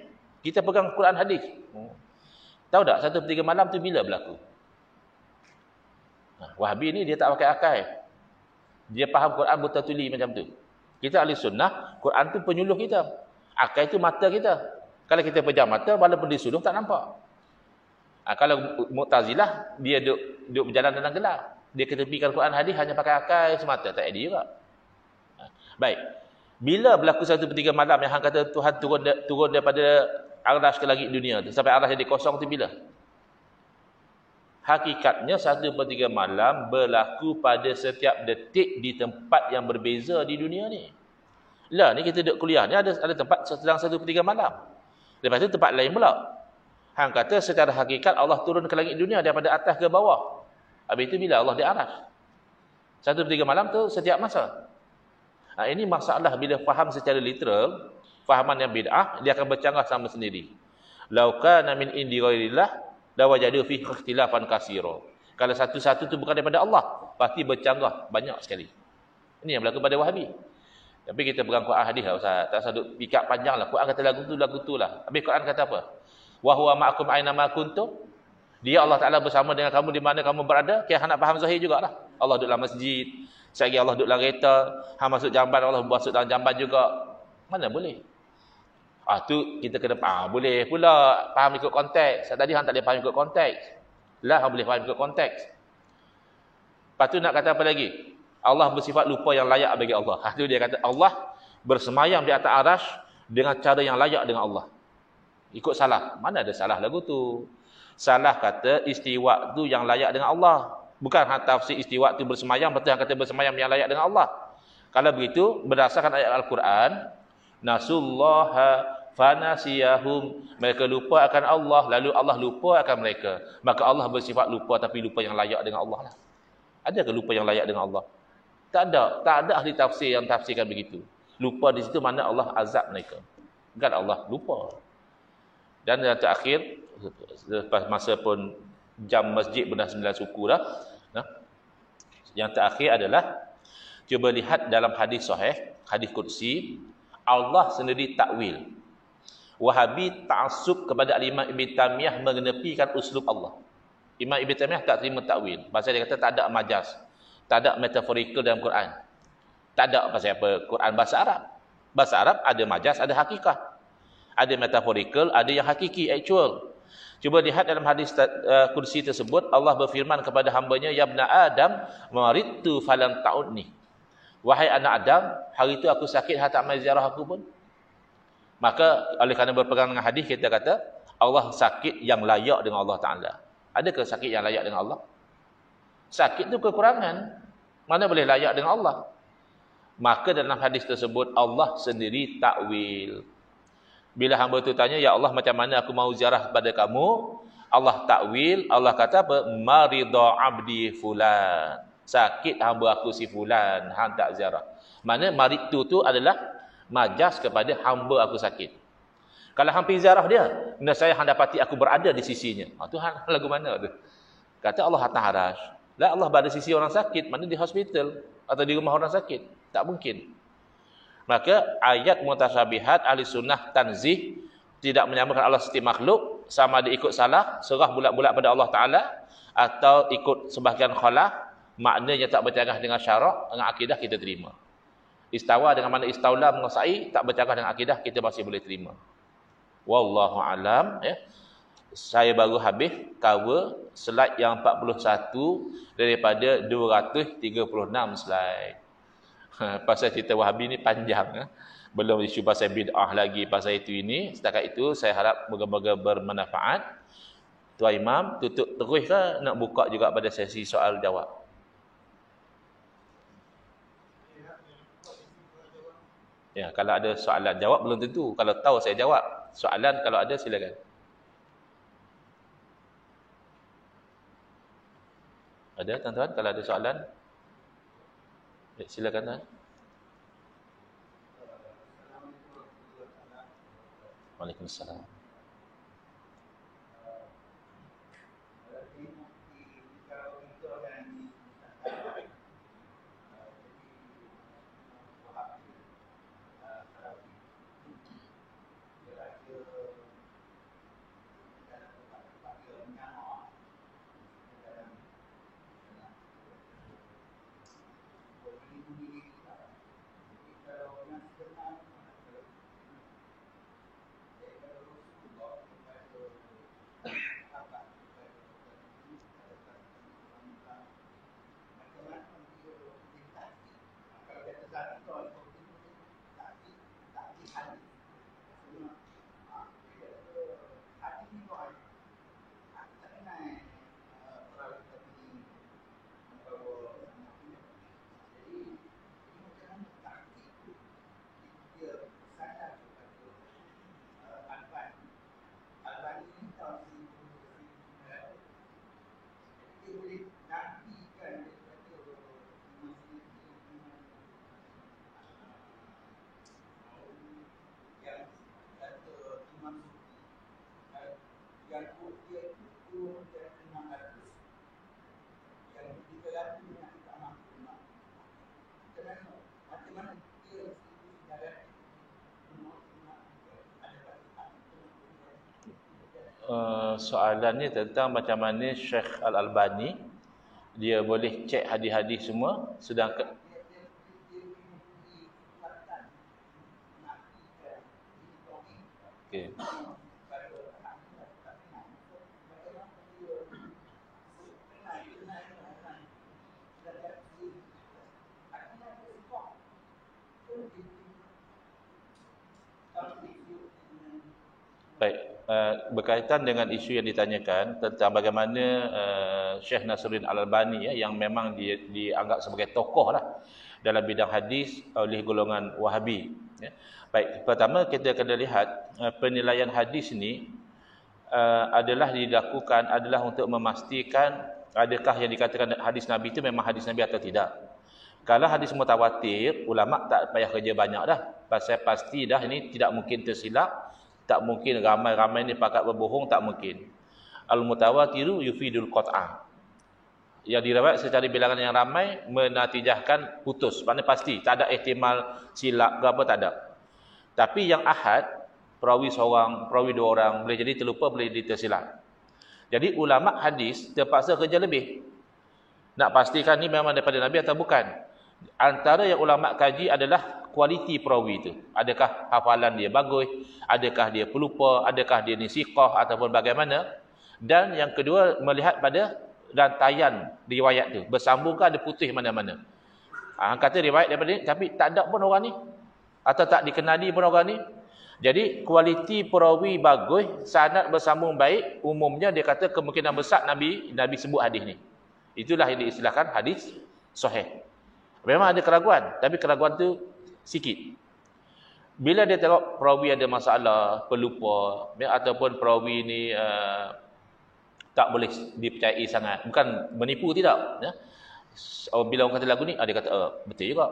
Kita pegang Quran hadis. Tahu tak 1/3 malam tu bila berlaku? Wahabi ni dia tak pakai akal. Dia faham Quran buta tuli macam tu. Kita ahli sunnah, Quran tu penyuluh kita. Akal itu mata kita. Kalau kita pejam mata, walaupun disuruh tak nampak. Kalau Mu'tazilah, dia duduk berjalan dalam gelap. Dia ketepikan Quran hadis hanya pakai akal semata. Tak ada juga. Baik. Bila berlaku 1/3 malam yang hang kata Tuhan turun daripada aras ke langit dunia tu, sampai aras jadi kosong tu bila? Hakikatnya 1/3 malam berlaku pada setiap detik di tempat yang berbeza di dunia ni. Lah ni kita duduk kuliah ni ada tempat sedang 1/3 malam. Lepas tu tempat lain pula. Hang kata secara hakikat Allah turun ke langit dunia daripada atas ke bawah. Habis itu bila Allah di aras. 1/3 malam tu setiap masa. Ini masalah bila faham secara literal, fahaman yang bid'ah, dia akan bercanggah sama sendiri. Lau kana min indi ghairillah la wajadu fihi ikhtilafan katsira. Kalau satu-satu tu bukan daripada Allah, pasti bercanggah banyak sekali. Ini yang berlaku pada Wahabi. Tapi kita pegang Quran hadis lah Ustaz. Tak usah duk pikat panjang lah. Quran kata lagu tu lah. Habis Quran kata apa? Wa huwa ma'akum aina ma kuntum. Dia Allah Taala bersama dengan kamu di mana kamu berada. Kita nak faham zahir jugalah. Allah duduk dalam masjid. Sekali Allah duduk dalam kereta. Hang masuk jamban, Allah masuk dalam jamban juga. Mana boleh? Tu kita kena faham. Boleh pula faham ikut konteks. Tadi hang tak boleh faham ikut konteks. Lah hang boleh faham ikut konteks. Lepas tu nak kata apa lagi? Allah bersifat lupa yang layak bagi Allah. Tu dia kata Allah bersemayam di atas arasy dengan cara yang layak dengan Allah. Ikut salah. Mana ada salah lagu tu? Salah kata istiwa tu yang layak dengan Allah. Bukan tafsir istiwa tu bersemayam, betul yang kata bersemayam yang layak dengan Allah. Kalau begitu, berdasarkan ayat Al-Quran, nasullaha fanasiyahum. Mereka lupa akan Allah, lalu Allah lupa akan mereka. Maka Allah bersifat lupa, tapi lupa yang layak dengan Allah lah. Adakah lupa yang layak dengan Allah? Tak ada. Tak ada ahli tafsir yang tafsirkan begitu. Lupa di situ mana Allah azab mereka. Bukan Allah lupa. Dan yang terakhir, lepas masa pun jam masjid pun dah 9 suku dah. Yang terakhir adalah, cuba lihat dalam hadis sahih, hadis qudsi, Allah sendiri takwil. Wahabi ta'assub kepada Imam Ibn Taymiyah mengenepikan uslub Allah. Imam Ibn Taymiyah tak terima takwil. Pasal dia kata tak ada majaz. Tak ada metaphorical dalam Quran. Tak ada pasal apa? Quran bahasa Arab. Bahasa Arab ada majaz, ada hakikat. Ada metaphorical, ada yang hakiki, actual. Cuba lihat dalam hadis kursi tersebut, Allah berfirman kepada hambanya, ya ibna Adam, maridtu falan ta'udni. Wahai anak Adam, hari itu aku sakit, tak mai ziarah aku pun. Maka oleh kerana berpegang dengan hadis, kita kata Allah sakit yang layak dengan Allah Ta'ala. Adakah sakit yang layak dengan Allah? Sakit itu kekurangan. Mana boleh layak dengan Allah? Maka dalam hadis tersebut Allah sendiri takwil. Bila hamba tu tanya, ya Allah macam mana aku mau ziarah kepada kamu? Allah takwil, Allah kata apa? Marida abdi fulan. Sakit hamba aku si fulan, hang tak ziarah. Mana marid tu adalah majaz kepada hamba aku sakit. Kalau hang pergi ziarah dia, saya hang dapati aku berada di sisinya. Tu hang lagu mana tu? Kata Allah atas arasy. Lah Allah berada di sisi orang sakit, mana di hospital atau di rumah orang sakit? Tak mungkin. Maka ayat mutasyabihat ahli sunnah tanzih tidak menyamakan Allah seperti makhluk, sama ada ikut salah, serah bulat-bulat pada Allah Ta'ala, atau ikut sebahagian khalaf, maknanya tak bercanggah dengan syarak, dengan akidah kita terima. Istawa dengan mana istaula menguasai, tak bercanggah dengan akidah, kita masih boleh terima. Wallahu alam. Saya baru habis cover slide yang 41 daripada 236 slide. Pasal cerita Wahabi ni panjang. Belum isu pasal bid'ah lagi pasal itu ini. Setakat itu saya harap moga-moga bermanfaat. Tuan Imam tutup terus ke nak buka juga pada sesi soal jawab? Ya, kalau ada soalan jawab belum tentu. Kalau tahu saya jawab. Soalan kalau ada silakan. Ada tuan-tuan kalau ada soalan? Ya, silakan tuan. Waalaikumsalam. Soalannya tentang macam mana Syekh Al-Albani dia boleh cek hadis-hadis semua sedangkan okey. Baik, berkaitan dengan isu yang ditanyakan tentang bagaimana Syekh Nasruddin Al-Albani yang memang dianggap sebagai tokoh lah dalam bidang hadis oleh golongan Wahabi. Ya. Baik, pertama kita kena lihat penilaian hadis ini adalah dilakukan adalah untuk memastikan adakah yang dikatakan hadis Nabi itu memang hadis Nabi atau tidak. Kalau hadis mutawatir, ulama tak payah kerja banyak dah. Pasal pasti dah ini tidak mungkin tersilap. Tak mungkin ramai-ramai ni pakat berbohong, tak mungkin. Al-mutawatiru yufidul qat'ah. Yang diriwayat secara bilangan yang ramai menatijahkan putus. Maknanya pasti, tak ada ihtimal silap ke apa, tak ada. Tapi yang ahad, perawi seorang, perawi dua orang, boleh jadi terlupa, boleh jadi tersilap. Jadi ulama hadis terpaksa kerja lebih. Nak pastikan ni memang daripada Nabi atau bukan. Antara yang ulama kaji adalah kualiti perawi itu. Adakah hafalan dia bagus, adakah dia pelupa, adakah dia nisiqah ataupun bagaimana. Dan yang kedua melihat pada rantaian riwayat tu, bersambungkah ada putih mana-mana. Kata riwayat daripada ni tapi tak ada pun orang ni atau tak dikenali pun orang ni. Jadi kualiti perawi bagus, sanad bersambung baik, umumnya dia kata kemungkinan besar Nabi sebut hadis ni. Itulah yang diistilahkan hadis sahih. Memang ada keraguan, tapi keraguan tu sikit. Bila dia tengok perawi ada masalah, pelupa, ataupun perawi ni tak boleh dipercayai sangat, bukan menipu, tidak. Ya. Bila orang kata lagu ni, dia kata betul juga.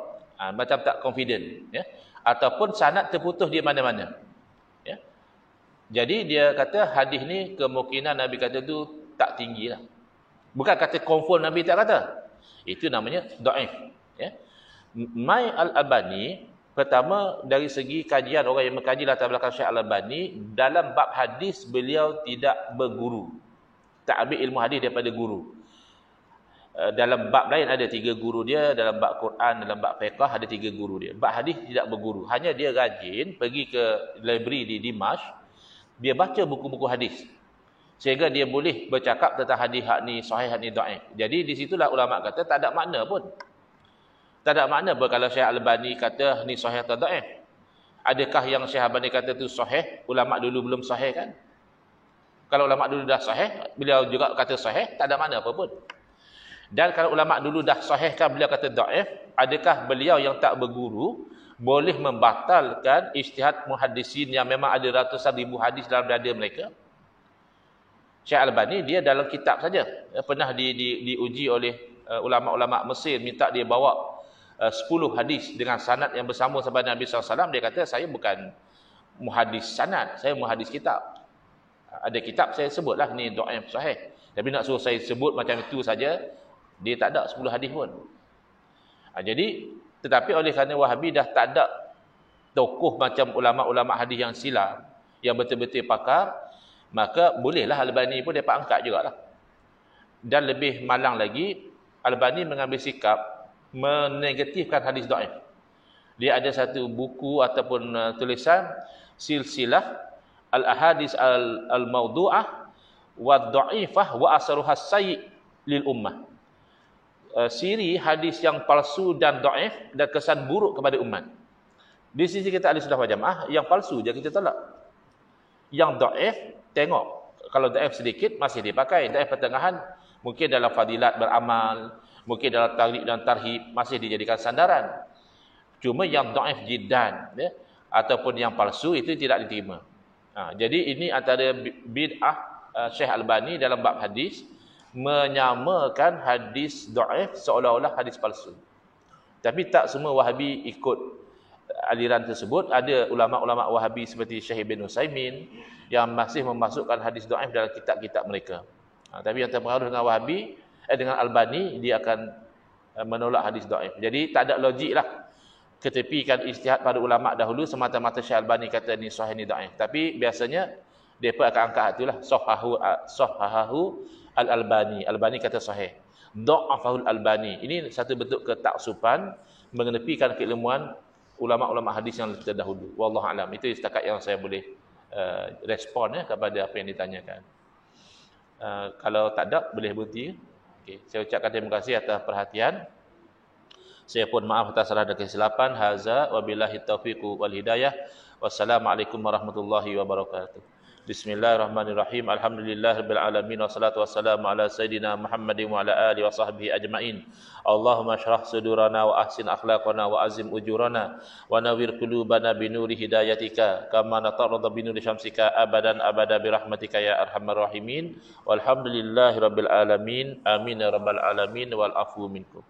Macam tak confident. Ya. Ataupun sanad terputus di mana-mana. Ya. Jadi dia kata hadis ni kemungkinan Nabi kata tu tak tinggi lah. Bukan kata confirm Nabi tak kata. Itu namanya dhaif. Ya. Mai Al-Albani, pertama dari segi kajian orang yang mengkaji latar belakang Syekh Al-Albani, dalam bab hadis beliau tidak berguru. Tak ambil ilmu hadis daripada guru. Dalam bab lain ada 3 guru dia, dalam bab Quran, dalam bab fiqh ada 3 guru dia. Bab hadis tidak berguru. Hanya dia rajin pergi ke library di Dimash, dia baca buku-buku hadis. Sehingga dia boleh bercakap tentang hadis hak ni sahih, hak ni dhaif. Jadi di situlah ulama kata tak ada makna pun. Tak ada makna kalau Syekh Al-Albani kata ni sahih atau dhaif. Adakah yang Syekh Al-Albani kata tu sahih, ulama dulu belum sahih kan? Kalau ulama dulu dah sahih, beliau juga kata sahih, tak ada makna apa pun. Dan kalau ulama dulu dah sahihkan, beliau kata dhaif, adakah beliau yang tak berguru boleh membatalkan ijtihad muhaddisin yang memang ada ratusan ribu hadis dalam dada mereka? Syekh Albani dia dalam kitab saja pernah diuji oleh ulama-ulama Mesir, minta dia bawa 10 hadis dengan sanad yang bersama sahabat Nabi SAW. Dia kata saya bukan muhadis sanad, saya muhadis kitab. Ada kitab saya sebutlah ni dhaif sahih. Tapi nak suruh saya sebut macam itu saja, dia tak ada 10 hadis pun. Jadi tetapi oleh kerana Wahabi dah tak ada tokoh macam ulama-ulama hadis yang silam, yang betul-betul pakar, maka bolehlah Albani pun dapat angkat jugalah. Dan lebih malang lagi, Albani mengambil sikap menegatifkan hadis dhaif. Dia ada satu buku ataupun tulisan silsilah al-ahadis al-mawdu'ah wa dha'ifah wa asaruha sayyi lil ummah. Siri hadis yang palsu dan dhaif dan kesan buruk kepada umat. Di sisi kita ahli sunnah wal jamaah, yang palsu je kita tolak. Yang dhaif tengok, kalau dhaif sedikit masih dipakai, dhaif pertengahan mungkin dalam fadilat beramal, mungkin dalam targhib dan tarhib masih dijadikan sandaran. Cuma yang dhaif jiddan ya, ataupun yang palsu itu tidak diterima. Jadi ini antara bid'ah Syekh Albani dalam bab hadis, menyamakan hadis dhaif seolah-olah hadis palsu. Tapi tak semua Wahabi ikut aliran tersebut. Ada ulama-ulama Wahabi seperti Syekh Ibn Utsaimin yang masih memasukkan hadis dhaif dalam kitab-kitab mereka. Tapi yang terpengaruh dengan Wahabi, dengan Albani, dia akan menolak hadis dhaif. Jadi tak ada logik lah ketepikan ijtihad pada ulama dahulu semata-mata Syekh Albani kata ni sahih ni dhaif. Tapi biasanya depa akan angkat itulah sahahu al-Albani. Albani kata sahih. Dha'afahul Albani. Ini satu bentuk ketaksupan mengenepikan keilmuan ulama-ulama hadis yang terdahulu. Wallahu alam. Itu setakat yang saya boleh respon kepada apa yang ditanyakan. Kalau tak ada boleh berhenti. Okey, saya ucapkan terima kasih atas perhatian. Saya pun maaf atas salah dan kesilapan. Haza wabillahi taufiq wal hidayah. Wassalamualaikum warahmatullahi wabarakatuh. Bismillahirrahmanirrahim. Alhamdulillahirabbil alamin wassalatu wassalamu ala sayidina Muhammadin wa ala alihi wa sahbihi ajmain. Allahumma shrah sudurana wa ahsin akhlaqana wa azim ujurana wa nawwir qulubana bi nuri hidayatika kama natarada bi nuri syamsika abadan abada bi rahmatika ya arhamar rahimin. Walhamdulillahirabbil alamin. Amin ya rabbal alamin wal afu minkum.